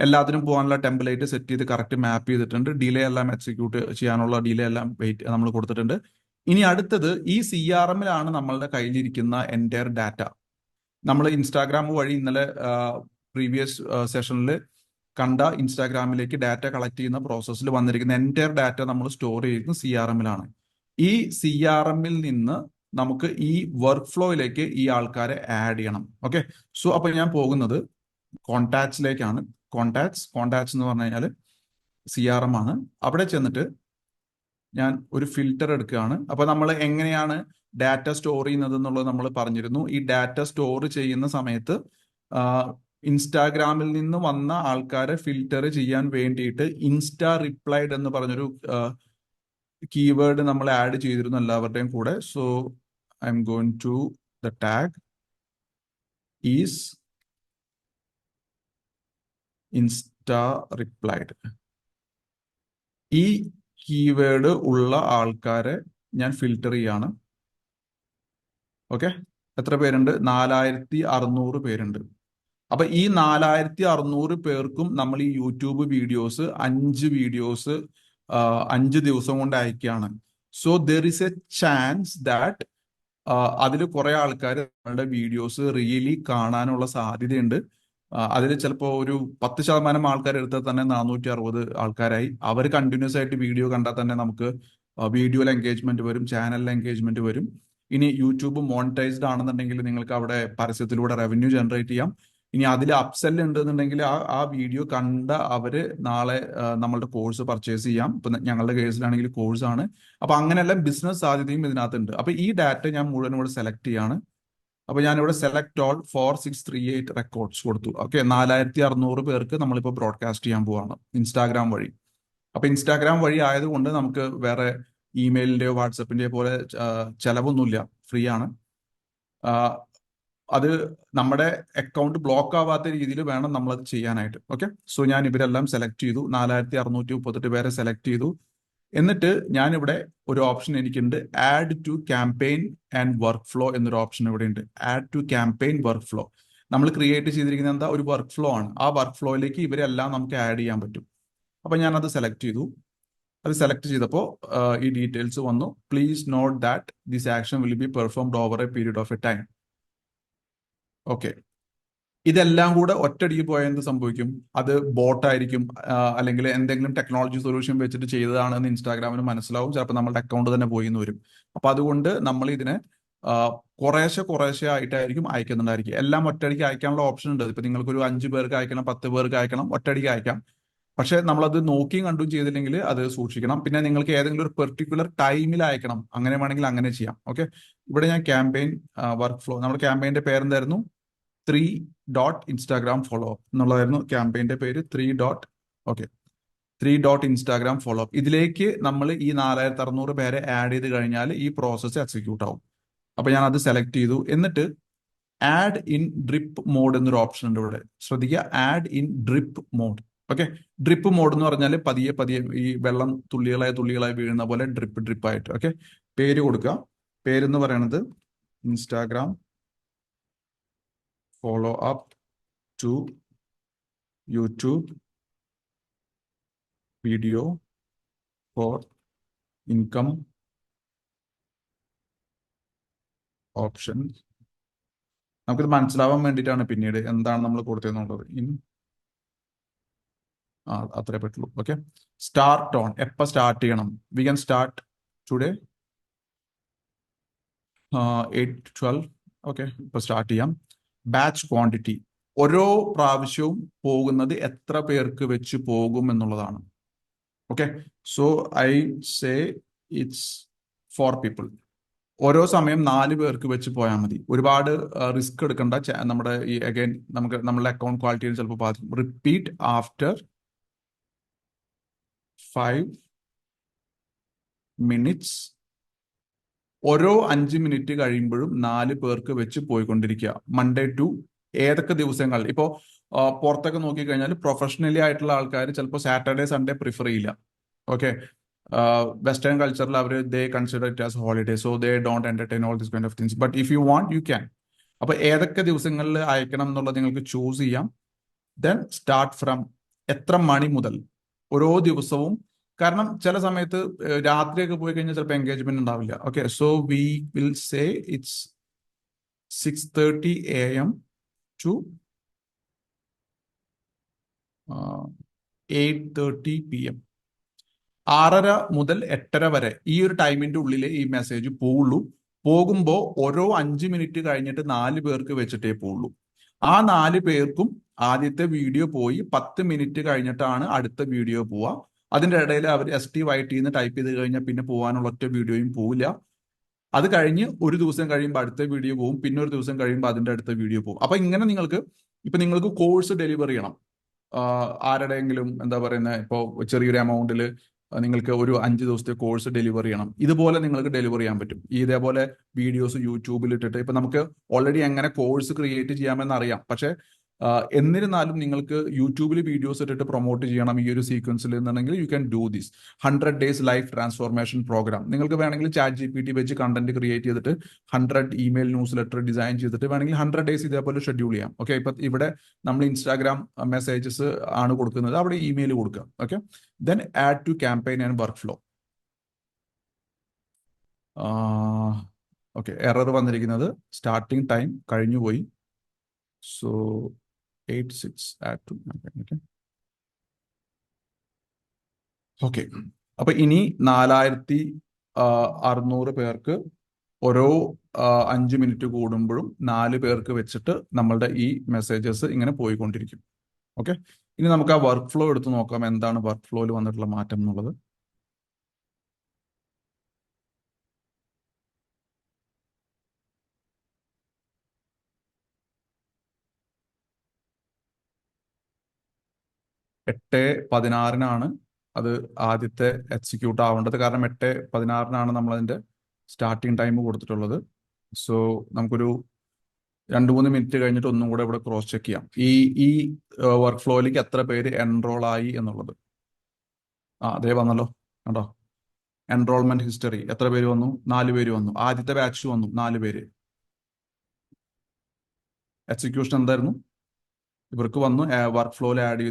എല്ലാത്തിനും പോകാനുള്ള ടെംപ്ലേറ്റ് സെറ്റ് ചെയ്ത് കറക്റ്റ് മാപ്പ് ചെയ്തിട്ടുണ്ട്. ഡിലേ എല്ലാം എക്സിക്യൂട്ട് ചെയ്യാനുള്ള ഡിലേ എല്ലാം വെയിറ്റ് നമ്മൾ കൊടുത്തിട്ടുണ്ട്. ഇനി അടുത്തത് ഈ CRM-ലാണ് നമ്മളുടെ കയ്യിലിരിക്കുന്ന എൻറ്റയർ ഡാറ്റ. നമ്മൾ ഇൻസ്റ്റാഗ്രാം വഴി ഇന്നലെ പ്രീവിയസ് സെഷനിൽ കണ്ട ഇൻസ്റ്റാഗ്രാമിലേക്ക് ഡാറ്റ കളക്ട് ചെയ്യുന്ന പ്രോസസ്സിൽ വന്നിരിക്കുന്ന എൻറ്റയർ ഡാറ്റ നമ്മൾ സ്റ്റോർ ചെയ്യുന്നത് CRM-ലാണ്. ഈ CRM-ൽ നിന്ന് നമുക്ക് ഈ വർക്ക് ഫ്ലോയിലേക്ക് ഈ ആൾക്കാരെ ആഡ് ചെയ്യണം. ഓക്കെ, സോ അപ്പൊ ഞാൻ പോകുന്നത് കോണ്ടാക്ട്സിലേക്കാണ്. കോണ്ടാക്ട്സ് എന്ന് പറഞ്ഞു കഴിഞ്ഞാൽ CRM ആണ്. അവിടെ ചെന്നിട്ട് ഞാൻ ഒരു ഫിൽറ്റർ എടുക്കുകയാണ്. അപ്പൊ നമ്മൾ എങ്ങനെയാണ് ഡാറ്റ സ്റ്റോർ ചെയ്യുന്നത് എന്നുള്ളത് നമ്മൾ പറഞ്ഞിരുന്നു. ഈ ഡാറ്റ സ്റ്റോർ ചെയ്യുന്ന സമയത്ത് ഇൻസ്റ്റാഗ്രാമിൽ നിന്ന് വന്ന ആൾക്കാരെ ഫിൽറ്റർ ചെയ്യാൻ വേണ്ടിയിട്ട് ഇൻസ്റ്റാ റിപ്ലൈഡ് എന്ന് പറഞ്ഞൊരു കീവേഡ് നമ്മൾ ആഡ് ചെയ്തിരുന്നു എല്ലാവരുടെയും കൂടെ. So I'm going to the tag is insta replied. ഈ കീവേഡ് ഉള്ള ആൾക്കാരെ ഞാൻ ഫിൽറ്റർ ചെയ്യാണ്. ഓക്കെ, എത്ര പേരുണ്ട്? 4600 പേരുണ്ട്. അപ്പൊ ഈ 4600 പേർക്കും നമ്മൾ ഈ യൂട്യൂബ് വീഡിയോസ് 5 വീഡിയോസ് 5 ദിവസം കൊണ്ട് അയക്കുകയാണ്. So there is a chance that അതിൽ കുറെ ആൾക്കാർ നമ്മളുടെ വീഡിയോസ് റിയലി കാണാനുള്ള സാധ്യതയുണ്ട്. അതിൽ ചിലപ്പോൾ ഒരു 10% ആൾക്കാർ എടുത്താൽ തന്നെ 460 ആൾക്കാരായി. അവർ കണ്ടിന്യൂസ് ആയിട്ട് വീഡിയോ കണ്ടാൽ തന്നെ നമുക്ക് വീഡിയോയിൽ എൻഗേജ്മെന്റ് വരും, ചാനലിൽ എൻഗേജ്മെന്റ് വരും. ഇനി യൂട്യൂബ് മോണിറ്റൈസ്ഡ് ആണെന്നുണ്ടെങ്കിൽ നിങ്ങൾക്ക് അവിടെ പരസ്യത്തിലൂടെ റവന്യൂ ജനറേറ്റ് ചെയ്യാം. ഇനി അതിൽ അപ്സെല് ഉണ്ടെന്നുണ്ടെങ്കിൽ ആ വീഡിയോ കണ്ട അവര് നാളെ നമ്മളുടെ കോഴ്സ് പർച്ചേസ് ചെയ്യാം. ഇപ്പൊ ഞങ്ങളുടെ കേസിലാണെങ്കിൽ കോഴ്സാണ്. അപ്പൊ അങ്ങനെയെല്ലാം ബിസിനസ് സാധ്യതയും ഇതിനകത്തുണ്ട്. അപ്പൊ ഈ ഡാറ്റ ഞാൻ മുഴുവൻ ഇവിടെ സെലക്ട് ചെയ്യാണ്. അപ്പൊ ഞാനിവിടെ സെലക്ട് ഓൾ 4638 റെക്കോർഡ്സ് കൊടുത്തു. ഓക്കെ, 4600 പേർക്ക് നമ്മളിപ്പോൾ ബ്രോഡ്കാസ്റ്റ് ചെയ്യാൻ പോവാണ് ഇൻസ്റ്റാഗ്രാം വഴി. അപ്പൊ ഇൻസ്റ്റാഗ്രാം വഴി ആയതുകൊണ്ട് നമുക്ക് വേറെ ഇമെയിലിന്റെയോ വാട്സപ്പിന്റെയോ പോലെ ചെലവൊന്നുമില്ല, ഫ്രീ ആണ്. അത് നമ്മുടെ അക്കൗണ്ട് ബ്ലോക്ക് ആവാത്ത രീതിയിൽ വേണം നമ്മളത് ചെയ്യാനായിട്ട്. ഓക്കെ, സോ ഞാൻ ഇവരെല്ലാം സെലക്ട് ചെയ്തു. 4638 പേരെ സെലക്ട് ചെയ്തു. എന്നിട്ട് ഞാനിവിടെ ഒരു ഓപ്ഷൻ എനിക്കുണ്ട്, add to campaign and workflow എന്നൊരു ഓപ്ഷൻ ഇവിടെ ഉണ്ട്. Add to campaign workflow. നമ്മൾ ക്രിയേറ്റ് ചെയ്തിരിക്കുന്നത് എന്താ? ഒരു വർക്ക് ഫ്ലോ ആണ്. ആ വർക്ക് ഫ്ലോയിലേക്ക് ഇവരെല്ലാം നമുക്ക് ആഡ് ചെയ്യാൻ പറ്റും. അപ്പൊ ഞാനത് സെലക്ട് ചെയ്തു. അത് സെലക്ട് ചെയ്തപ്പോൾ ഈ ഡീറ്റെയിൽസ് വന്നു. Please note that this action will be performed over A period of A time. Okay, ഇതെല്ലാം കൂടെ ഒറ്റയടിക്ക് പോയാൽ എന്ത് സംഭവിക്കും? അത് ബോട്ടായിരിക്കും, അല്ലെങ്കിൽ എന്തെങ്കിലും ടെക്നോളജി സൊല്യൂഷൻ വെച്ചിട്ട് ചെയ്തതാണെന്ന് ഇൻസ്റ്റാഗ്രാമിന് മനസ്സിലാവും. ചിലപ്പോൾ നമ്മുടെ അക്കൗണ്ട് തന്നെ പോയി എന്ന് വരും. അപ്പൊ അതുകൊണ്ട് നമ്മൾ ഇതിനെ കുറേശ്ശെ ആയിട്ടായിരിക്കും അയക്കുന്നുണ്ടായിരിക്കും. എല്ലാം ഒറ്റയടിക്ക് അയക്കാനുള്ള ഓപ്ഷൻ ഉണ്ട്. ഇപ്പൊ നിങ്ങൾക്ക് ഒരു 5 പേർക്ക് അയക്കണം, 10 പേർക്ക് അയക്കണം, ഒറ്റയടിക്ക് അയക്കാം. പക്ഷെ നമ്മളത് നോക്കിയും കണ്ടും ചെയ്തില്ലെങ്കിൽ അത് സൂക്ഷിക്കണം. പിന്നെ നിങ്ങൾക്ക് ഏതെങ്കിലും ഒരു പെർട്ടിക്കുലർ ടൈമിൽ അയക്കണം, അങ്ങനെ വേണമെങ്കിൽ അങ്ങനെ ചെയ്യാം. ഓക്കെ, ഇവിടെ ഞാൻ ക്യാമ്പയിൻ വർക്ക് ഫ്ലോ, നമ്മുടെ ക്യാമ്പയിന്റെ പേരെന്തായിരുന്നു? 3 Instagram follow എന്നുള്ളതായിരുന്നു ക്യാമ്പയിന്റെ പേര്. 3 ഓക്കെ, 3 Instagram follow up. ഇതിലേക്ക് നമ്മൾ ഈ 4600 പേരെ ആഡ് ചെയ്ത് കഴിഞ്ഞാൽ ഈ പ്രോസസ്സ് എക്സിക്യൂട്ട് ആവും. അപ്പൊ ഞാൻ അത് സെലക്ട് ചെയ്തു. എന്നിട്ട് ആഡ് ഇൻ ഡ്രിപ്പ് മോഡ് എന്നൊരു ഓപ്ഷൻ ഉണ്ട് ഇവിടെ. ശ്രദ്ധിക്കുക, add in drip mode. Okay, drip mode എന്ന് പറഞ്ഞാൽ പതിയെ പതിയെ ഈ വെള്ളം തുള്ളികളായി തുള്ളികളായി വീഴുന്ന പോലെ ഡ്രിപ്പ് ഡ്രിപ്പ് ആയിട്ട്. ഓക്കെ, പേര് കൊടുക്കുക. പേരെന്ന് പറയണത് Instagram follow up to YouTube video for income option. നമുക്കിത് മനസ്സിലാവാൻ വേണ്ടിയിട്ടാണ് പിന്നീട് എന്താണ് നമ്മൾ കൊടുത്തതെന്നുള്ളത്. അത്രേ പറ്റുള്ളൂ. Okay, start on. എപ്പോൾ സ്റ്റാർട്ട് ചെയ്യണം? We can start today 8:12. Okay, ഇപ്പൊ സ്റ്റാർട്ട് ചെയ്യാം. ബാച്ച് ക്വാണ്ടിറ്റി, ഓരോ പ്രാവശ്യവും പോകുന്നത് എത്ര പേർക്ക് വെച്ച് പോകും എന്നുള്ളതാണ്. Okay, so I say it's 4 people. ഓരോ സമയം 4 പേർക്ക് വെച്ച് പോയാൽ മതി. ഒരുപാട് റിസ്ക് എടുക്കേണ്ട. നമ്മുടെ ഈ അഗൈൻ നമ്മളുടെ അക്കൗണ്ട് ക്വാളിറ്റിയിൽ ചിലപ്പോൾ ബാധിക്കും. Repeat after 5 minutes. ഓരോ 5 മിനിറ്റ് കഴിയുമ്പോഴും 4 പേർക്ക് വെച്ച് പോയിക്കൊണ്ടിരിക്കുക. മൺഡേ ടു ഏതൊക്കെ ദിവസങ്ങൾ. ഇപ്പോൾ പുറത്തൊക്കെ നോക്കിക്കഴിഞ്ഞാൽ പ്രൊഫഷണലി ആയിട്ടുള്ള ആൾക്കാർ ചിലപ്പോൾ സാറ്റർഡേ സൺഡേ പ്രിഫർ ചെയ്യില്ല. ഓക്കെ, വെസ്റ്റേൺ കൾച്ചറിൽ അവർ they consider it as holiday, so they don't entertain all this kind of things. But if you want you can. അപ്പൊ ഏതൊക്കെ ദിവസങ്ങളിൽ അയക്കണം എന്നുള്ളത് നിങ്ങൾക്ക് ചൂസ് ചെയ്യാം. ദെൻ സ്റ്റാർട്ട് ഫ്രം എത്ര മണി മുതൽ ഓരോ ദിവസവും. കാരണം ചില സമയത്ത് രാത്രിയൊക്കെ പോയി കഴിഞ്ഞാൽ ചിലപ്പോൾ എൻഗേജ്മെന്റ് ഉണ്ടാവില്ല. Okay, so we will say it's 6:30 AM to 8:30 PM. 6:30 മുതൽ 8:30 വരെ ഈ ഒരു ടൈമിന്റെ ഉള്ളിലേ ഈ മെസ്സേജ് പോവുള്ളൂ. പോകുമ്പോൾ ഓരോ 5 മിനിറ്റ് കഴിഞ്ഞിട്ട് 4 പേർക്ക് വെച്ചിട്ടേ പോവുള്ളൂ. ആ 4 പേർക്കും ആദ്യത്തെ വീഡിയോ പോയി 10 മിനിറ്റ് കഴിഞ്ഞിട്ടാണ് അടുത്ത വീഡിയോ പോവുക. അതിന്റെ ഇടയിൽ അവർ STYT എന്ന് ടൈപ്പ് ചെയ്ത് കഴിഞ്ഞാൽ പിന്നെ പോകാനുള്ള ഒറ്റ വീഡിയോയും പോവില്ല. അത് കഴിഞ്ഞ് ഒരു ദിവസം കഴിയുമ്പോൾ അടുത്ത വീഡിയോ പോകും, പിന്നെ ഒരു ദിവസം കഴിയുമ്പോൾ അതിന്റെ അടുത്ത വീഡിയോ പോകും. അപ്പൊ ഇങ്ങനെ നിങ്ങൾക്ക് കോഴ്സ് ഡെലിവർ ചെയ്യണം. ആരുടെയെങ്കിലും എന്താ പറയുന്നത്, ഇപ്പോൾ ചെറിയൊരു എമൗണ്ടിൽ നിങ്ങൾക്ക് ഒരു 5 ദിവസത്തെ കോഴ്സ് ഡെലിവർ ചെയ്യണം. ഇതുപോലെ നിങ്ങൾക്ക് ഡെലിവർ ചെയ്യാൻ പറ്റും. ഇതേപോലെ വീഡിയോസ് യൂട്യൂബിൽ ഇട്ടിട്ട് ഇപ്പൊ നമുക്ക് ഓൾറെഡി എങ്ങനെ കോഴ്സ് ക്രിയേറ്റ് ചെയ്യാമെന്ന് അറിയാം. പക്ഷെ എന്നിരുന്നാലും നിങ്ങൾക്ക് യൂട്യൂബിൽ വീഡിയോസ് ഇട്ടിട്ട് പ്രൊമോട്ട് ചെയ്യണം ഈ ഒരു സീക്വൻസിൽ എന്നുണ്ടെങ്കിൽ you can do this 100 days life transformation program. നിങ്ങൾക്ക് വേണമെങ്കിൽ ChatGPT വെച്ച് കണ്ടന്റ് ക്രിയേറ്റ് ചെയ്തിട്ട് 100 ഇമെയിൽ ന്യൂസ് ലെറ്റർ ഡിസൈൻ ചെയ്തിട്ട് വേണമെങ്കിൽ 100 days ഇതേപോലെ ഷെഡ്യൂൾ ചെയ്യാം. ഓക്കെ, ഇപ്പൊ ഇവിടെ നമ്മൾ ഇൻസ്റ്റാഗ്രാം മെസ്സേജസ് ആണ് കൊടുക്കുന്നത്, അവിടെ ഇമെയിൽ കൊടുക്കുക. Okay, then add to campaign and workflow. Okay, error വന്നിരിക്കുന്നത് സ്റ്റാർട്ടിംഗ് ടൈം കഴിഞ്ഞുപോയി. So 8:06 add to campaign. Okay, okay, അപ്പൊ ഇനി 4600 പേർക്ക് ഓരോ 5 മിനിറ്റ് കൂടുമ്പോഴും 4 പേർക്ക് വെച്ചിട്ട് നമ്മളുടെ ഈ മെസ്സേജസ് ഇങ്ങനെ പോയിക്കൊണ്ടിരിക്കും. ഓക്കെ, ഇനി നമുക്ക് ആ വർക്ക് ഫ്ലോ എടുത്ത് നോക്കാം. എന്താണ് വർക്ക് ഫ്ലോയിൽ വന്നിട്ടുള്ള മാറ്റം എന്നുള്ളത്. എട്ട് 16-നാണ് അത് ആദ്യത്തെ എക്സിക്യൂട്ട് ആവേണ്ടത്. കാരണം 8:16-നാണ് നമ്മൾ അതിന്റെ സ്റ്റാർട്ടിങ് ടൈം കൊടുത്തിട്ടുള്ളത്. സോ നമുക്കൊരു 2-3 മിനിറ്റ് കഴിഞ്ഞിട്ട് ഒന്നും കൂടെ ഇവിടെ ക്രോസ് ചെക്ക് ചെയ്യാം ഈ വർക്ക് ഫ്ലോയിലേക്ക് എത്ര പേര് എൻറോൾ ആയി എന്നുള്ളത്. അതേ വന്നല്ലോ, കണ്ടോ? എൻറോൾമെന്റ് ഹിസ്റ്ററി എത്ര പേര് വന്നു? 4 പേര് വന്നു. ആദ്യത്തെ ബാച്ച് വന്നു 4 പേര്. എക്സിക്യൂഷൻ എന്തായിരുന്നു? ഇവർക്ക് വന്നു, വർക്ക് ഫ്ലോയിൽ ആഡ്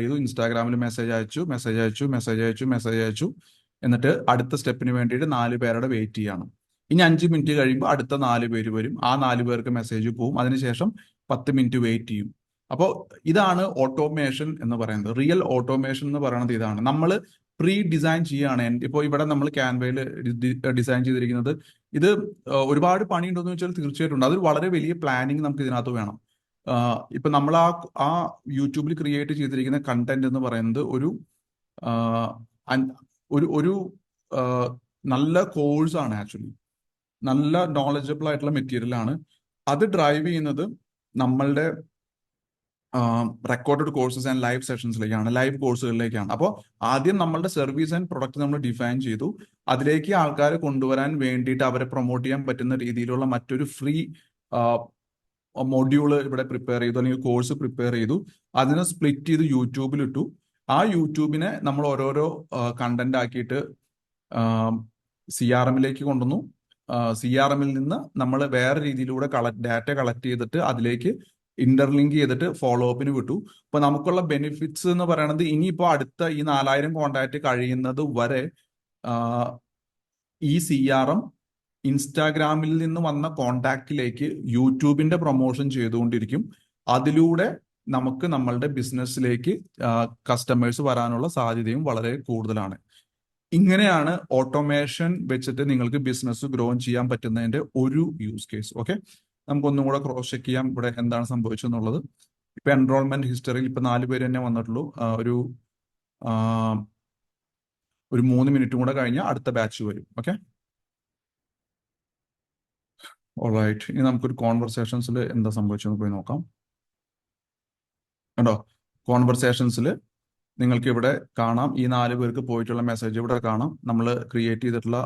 ചെയ്തു, ഇൻസ്റ്റാഗ്രാമിൽ മെസ്സേജ് അയച്ചു. എന്നിട്ട് അടുത്ത സ്റ്റെപ്പിന് വേണ്ടിയിട്ട് 4 പേരുടെ വെയിറ്റ് ചെയ്യണം. ഇനി 5 മിനിറ്റ് കഴിയുമ്പോൾ അടുത്ത 4 പേര് വരും. ആ 4 പേർക്ക് മെസ്സേജ് പോവും. അതിനുശേഷം 10 മിനിറ്റ് വെയിറ്റ് ചെയ്യും. അപ്പോൾ ഇതാണ് ഓട്ടോമേഷൻ എന്ന് പറയുന്നത്. റിയൽ ഓട്ടോമേഷൻ എന്ന് പറയുന്നത് ഇതാണ്. നമ്മൾ പ്രീ ഡിസൈൻ ചെയ്യുകയാണ്. ഇപ്പോൾ ഇവിടെ നമ്മൾ ക്യാൻവയിൽ ഡിസൈൻ ചെയ്തിരിക്കുന്നത്. ഇത് ഒരുപാട് പണി ഉണ്ടോയെന്ന് വെച്ചാൽ തീർച്ചയായിട്ടും ഉണ്ട്. അതൊരു വളരെ വലിയ പ്ലാനിങ് നമുക്ക് ഇതിനകത്ത് വേണം. ഇപ്പൊ നമ്മൾ ആ യൂട്യൂബിൽ ക്രിയേറ്റ് ചെയ്തിരിക്കുന്ന കണ്ടന്റ് എന്ന് പറയുന്നത് ഒരു നല്ല കോഴ്സാണ്. ആക്ച്വലി നല്ല നോളജബിൾ ആയിട്ടുള്ള മെറ്റീരിയൽ ആണ്. അത് ഡ്രൈവ് ചെയ്യുന്നത് നമ്മളുടെ റെക്കോർഡഡ് കോഴ്സസ് ആൻഡ് ലൈവ് സെഷൻസിലേക്കാണ്, ലൈവ് കോഴ്സുകളിലേക്കാണ്. അപ്പോൾ ആദ്യം നമ്മളുടെ സർവീസ് ആൻഡ് പ്രൊഡക്റ്റ് നമ്മൾ ഡിഫൈൻ ചെയ്തു. അതിലേക്ക് ആൾക്കാരെ കൊണ്ടുവരാൻ വേണ്ടിയിട്ട് അവരെ പ്രൊമോട്ട് ചെയ്യാൻ പറ്റുന്ന രീതിയിലുള്ള മറ്റൊരു ഫ്രീ മൊഡ്യൂള് ഇവിടെ പ്രിപ്പയർ ചെയ്തു, അല്ലെങ്കിൽ കോഴ്സ് പ്രിപ്പയർ ചെയ്തു. അതിനെ സ്പ്ലിറ്റ് ചെയ്ത് യൂട്യൂബിൽ ഇട്ടു. ആ യൂട്യൂബിനെ നമ്മൾ ഓരോരോ കണ്ടന്റ് ആക്കിയിട്ട് CRM-ലേക്ക് കൊണ്ടുവന്നു. CRM-ൽ നിന്ന് നമ്മൾ വേറെ രീതിയിലൂടെ ഡാറ്റ കളക്ട് ചെയ്തിട്ട് അതിലേക്ക് ഇന്റർലിങ്ക് ചെയ്തിട്ട് ഫോളോ അപ്പിന് വിട്ടു. അപ്പൊ നമുക്കുള്ള ബെനിഫിറ്റ്സ് എന്ന് പറയുന്നത്, ഇനിയിപ്പോ അടുത്ത ഈ 4000 കോണ്ടാക്ട് കഴിയുന്നത് വരെ ഈ CRM ഇൻസ്റ്റാഗ്രാമിൽ നിന്ന് വന്ന കോണ്ടാക്റ്റിലേക്ക് യൂട്യൂബിന്റെ പ്രൊമോഷൻ ചെയ്തുകൊണ്ടിരിക്കും. അതിലൂടെ നമുക്ക് നമ്മളുടെ ബിസിനസ്സിലേക്ക് കസ്റ്റമേഴ്സ് വരാനുള്ള സാധ്യതയും വളരെ കൂടുതലാണ്. ഇങ്ങനെയാണ് ഓട്ടോമേഷൻ വെച്ചിട്ട് നിങ്ങൾക്ക് ബിസിനസ് ഗ്രോ ചെയ്യാൻ പറ്റുന്നതിന്റെ ഒരു യൂസ് കേസ്. ഓക്കെ, നമുക്കൊന്നും കൂടെ ക്രോസ് ചെക്ക് ചെയ്യാം ഇവിടെ എന്താണ് സംഭവിച്ചെന്നുള്ളത്. ഇപ്പൊ എൻറോൾമെന്റ് ഹിസ്റ്ററിയിൽ ഇപ്പൊ 4 പേര് തന്നെ വന്നിട്ടുള്ളൂ. ഒരു 3 മിനിറ്റും കൂടെ കഴിഞ്ഞാൽ അടുത്ത ബാച്ച് വരും. Okay, alright. ഇനി നമുക്കൊരു കോൺവെർസേഷൻസിൽ എന്താ സംഭവിച്ചെന്ന് പോയി നോക്കാം. കണ്ടോ, കോൺവെർസേഷൻസിൽ നിങ്ങൾക്ക് ഇവിടെ കാണാം, ഈ 4 പേർക്ക് പോയിട്ടുള്ള മെസ്സേജ് ഇവിടെ കാണാം. നമ്മൾ ക്രിയേറ്റ് ചെയ്തിട്ടുള്ള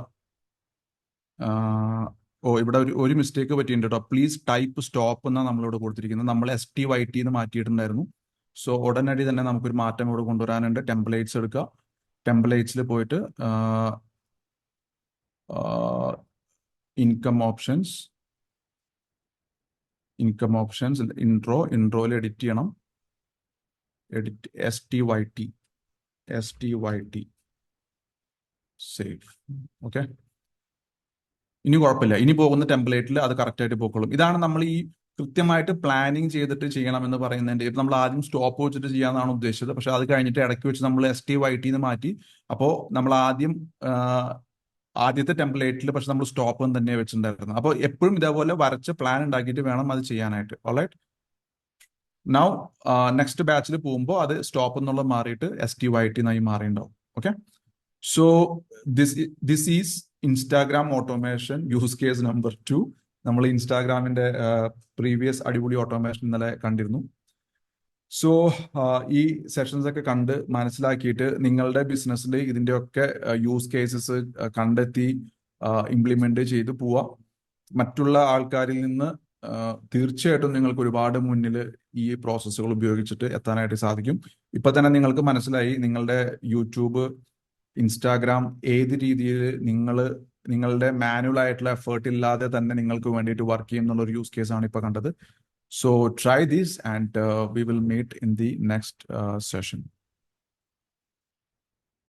ഇവിടെ ഒരു മിസ്റ്റേക്ക് പറ്റിയിട്ടുണ്ട് കേട്ടോ. പ്ലീസ് ടൈപ്പ് സ്റ്റോപ്പ് എന്നാണ് നമ്മളിവിടെ കൊടുത്തിരിക്കുന്നത്. നമ്മൾ STYT എന്ന് മാറ്റിയിട്ടുണ്ടായിരുന്നു. സോ ഉടനടി തന്നെ നമുക്കൊരു മാറ്റം ഇവിടെ കൊണ്ടുവരാനുണ്ട്. ടെംപ്ലേറ്റ്സ് എടുക്കുക. ടെംപ്ലേറ്റ്സിൽ പോയിട്ട് ഇൻകം ഓപ്ഷൻസ്, ഇൻട്രോയിൽ എഡിറ്റ് ചെയ്യണം. Edit STYT save. ഓക്കെ, ഇനി കുഴപ്പമില്ല. ഇനി പോകുന്ന ടെംപ്ലേറ്റിൽ അത് കറക്റ്റ് ആയിട്ട് പോയിക്കോളും. ഇതാണ് നമ്മൾ ഈ കൃത്യമായിട്ട് പ്ലാനിങ് ചെയ്തിട്ട് ചെയ്യണം എന്ന് പറയുന്നതിന്റെ. ഇപ്പം നമ്മൾ ആദ്യം സ്റ്റോപ്പ് വെച്ചിട്ട് ചെയ്യാന്നാണ് ഉദ്ദേശിച്ചത്, പക്ഷെ അത് കഴിഞ്ഞിട്ട് ഇടയ്ക്ക് വെച്ച് നമ്മൾ STYT എന്ന് മാറ്റി. അപ്പോൾ നമ്മൾ ആദ്യത്തെ ടെംപ്ലേറ്റിൽ പക്ഷെ നമ്മൾ സ്റ്റോപ്പ് എന്ന് തന്നെ വെച്ചിട്ടുണ്ടായിരുന്നു. അപ്പോൾ എപ്പോഴും ഇതേപോലെ വരച്ച് പ്ലാൻ ഉണ്ടാക്കിയിട്ട് വേണം അത് ചെയ്യാനായിട്ട്. ഓൾറൈറ്റ്, നൗ നെക്സ്റ്റ് ബാച്ചിൽ പോകുമ്പോൾ അത് സ്റ്റോപ്പ് എന്നുള്ള മാറിയിട്ട് STYT എന്നായി മാറിയിട്ടുണ്ടാവും. Okay, so this is Instagram automation use case number 2. നമ്മൾ ഇൻസ്റ്റാഗ്രാമിന്റെ പ്രീവിയസ് അടിപൊളി ഓട്ടോമേഷൻ ഇന്നലെ കണ്ടിരുന്നു. സോ ഈ സെഷൻസ് ഒക്കെ കണ്ട് മനസ്സിലാക്കിയിട്ട് നിങ്ങളുടെ ബിസിനസ്സിൽ ഇതിൻ്റെയൊക്കെ യൂസ് കേസസ് കണ്ടെത്തി ഇംപ്ലിമെന്റ് ചെയ്ത് പോവാം. മറ്റുള്ള ആൾക്കാരിൽ നിന്ന് തീർച്ചയായിട്ടും നിങ്ങൾക്ക് ഒരുപാട് മുന്നിൽ ഈ പ്രോസസ്സുകൾ ഉപയോഗിച്ചിട്ട് എത്താനായിട്ട് സാധിക്കും. ഇപ്പൊ തന്നെ നിങ്ങൾക്ക് മനസ്സിലായി നിങ്ങളുടെ യൂട്യൂബ്, ഇൻസ്റ്റാഗ്രാം ഏത് രീതിയിൽ നിങ്ങളുടെ മാനുവൽ ആയിട്ടുള്ള എഫേർട്ട് ഇല്ലാതെ തന്നെ നിങ്ങൾക്ക് വേണ്ടിയിട്ട് വർക്ക് ചെയ്യും എന്നുള്ള ഒരു യൂസ് കേസ് ആണ് ഇപ്പൊ കണ്ടത്. So try this and we will meet in the next session.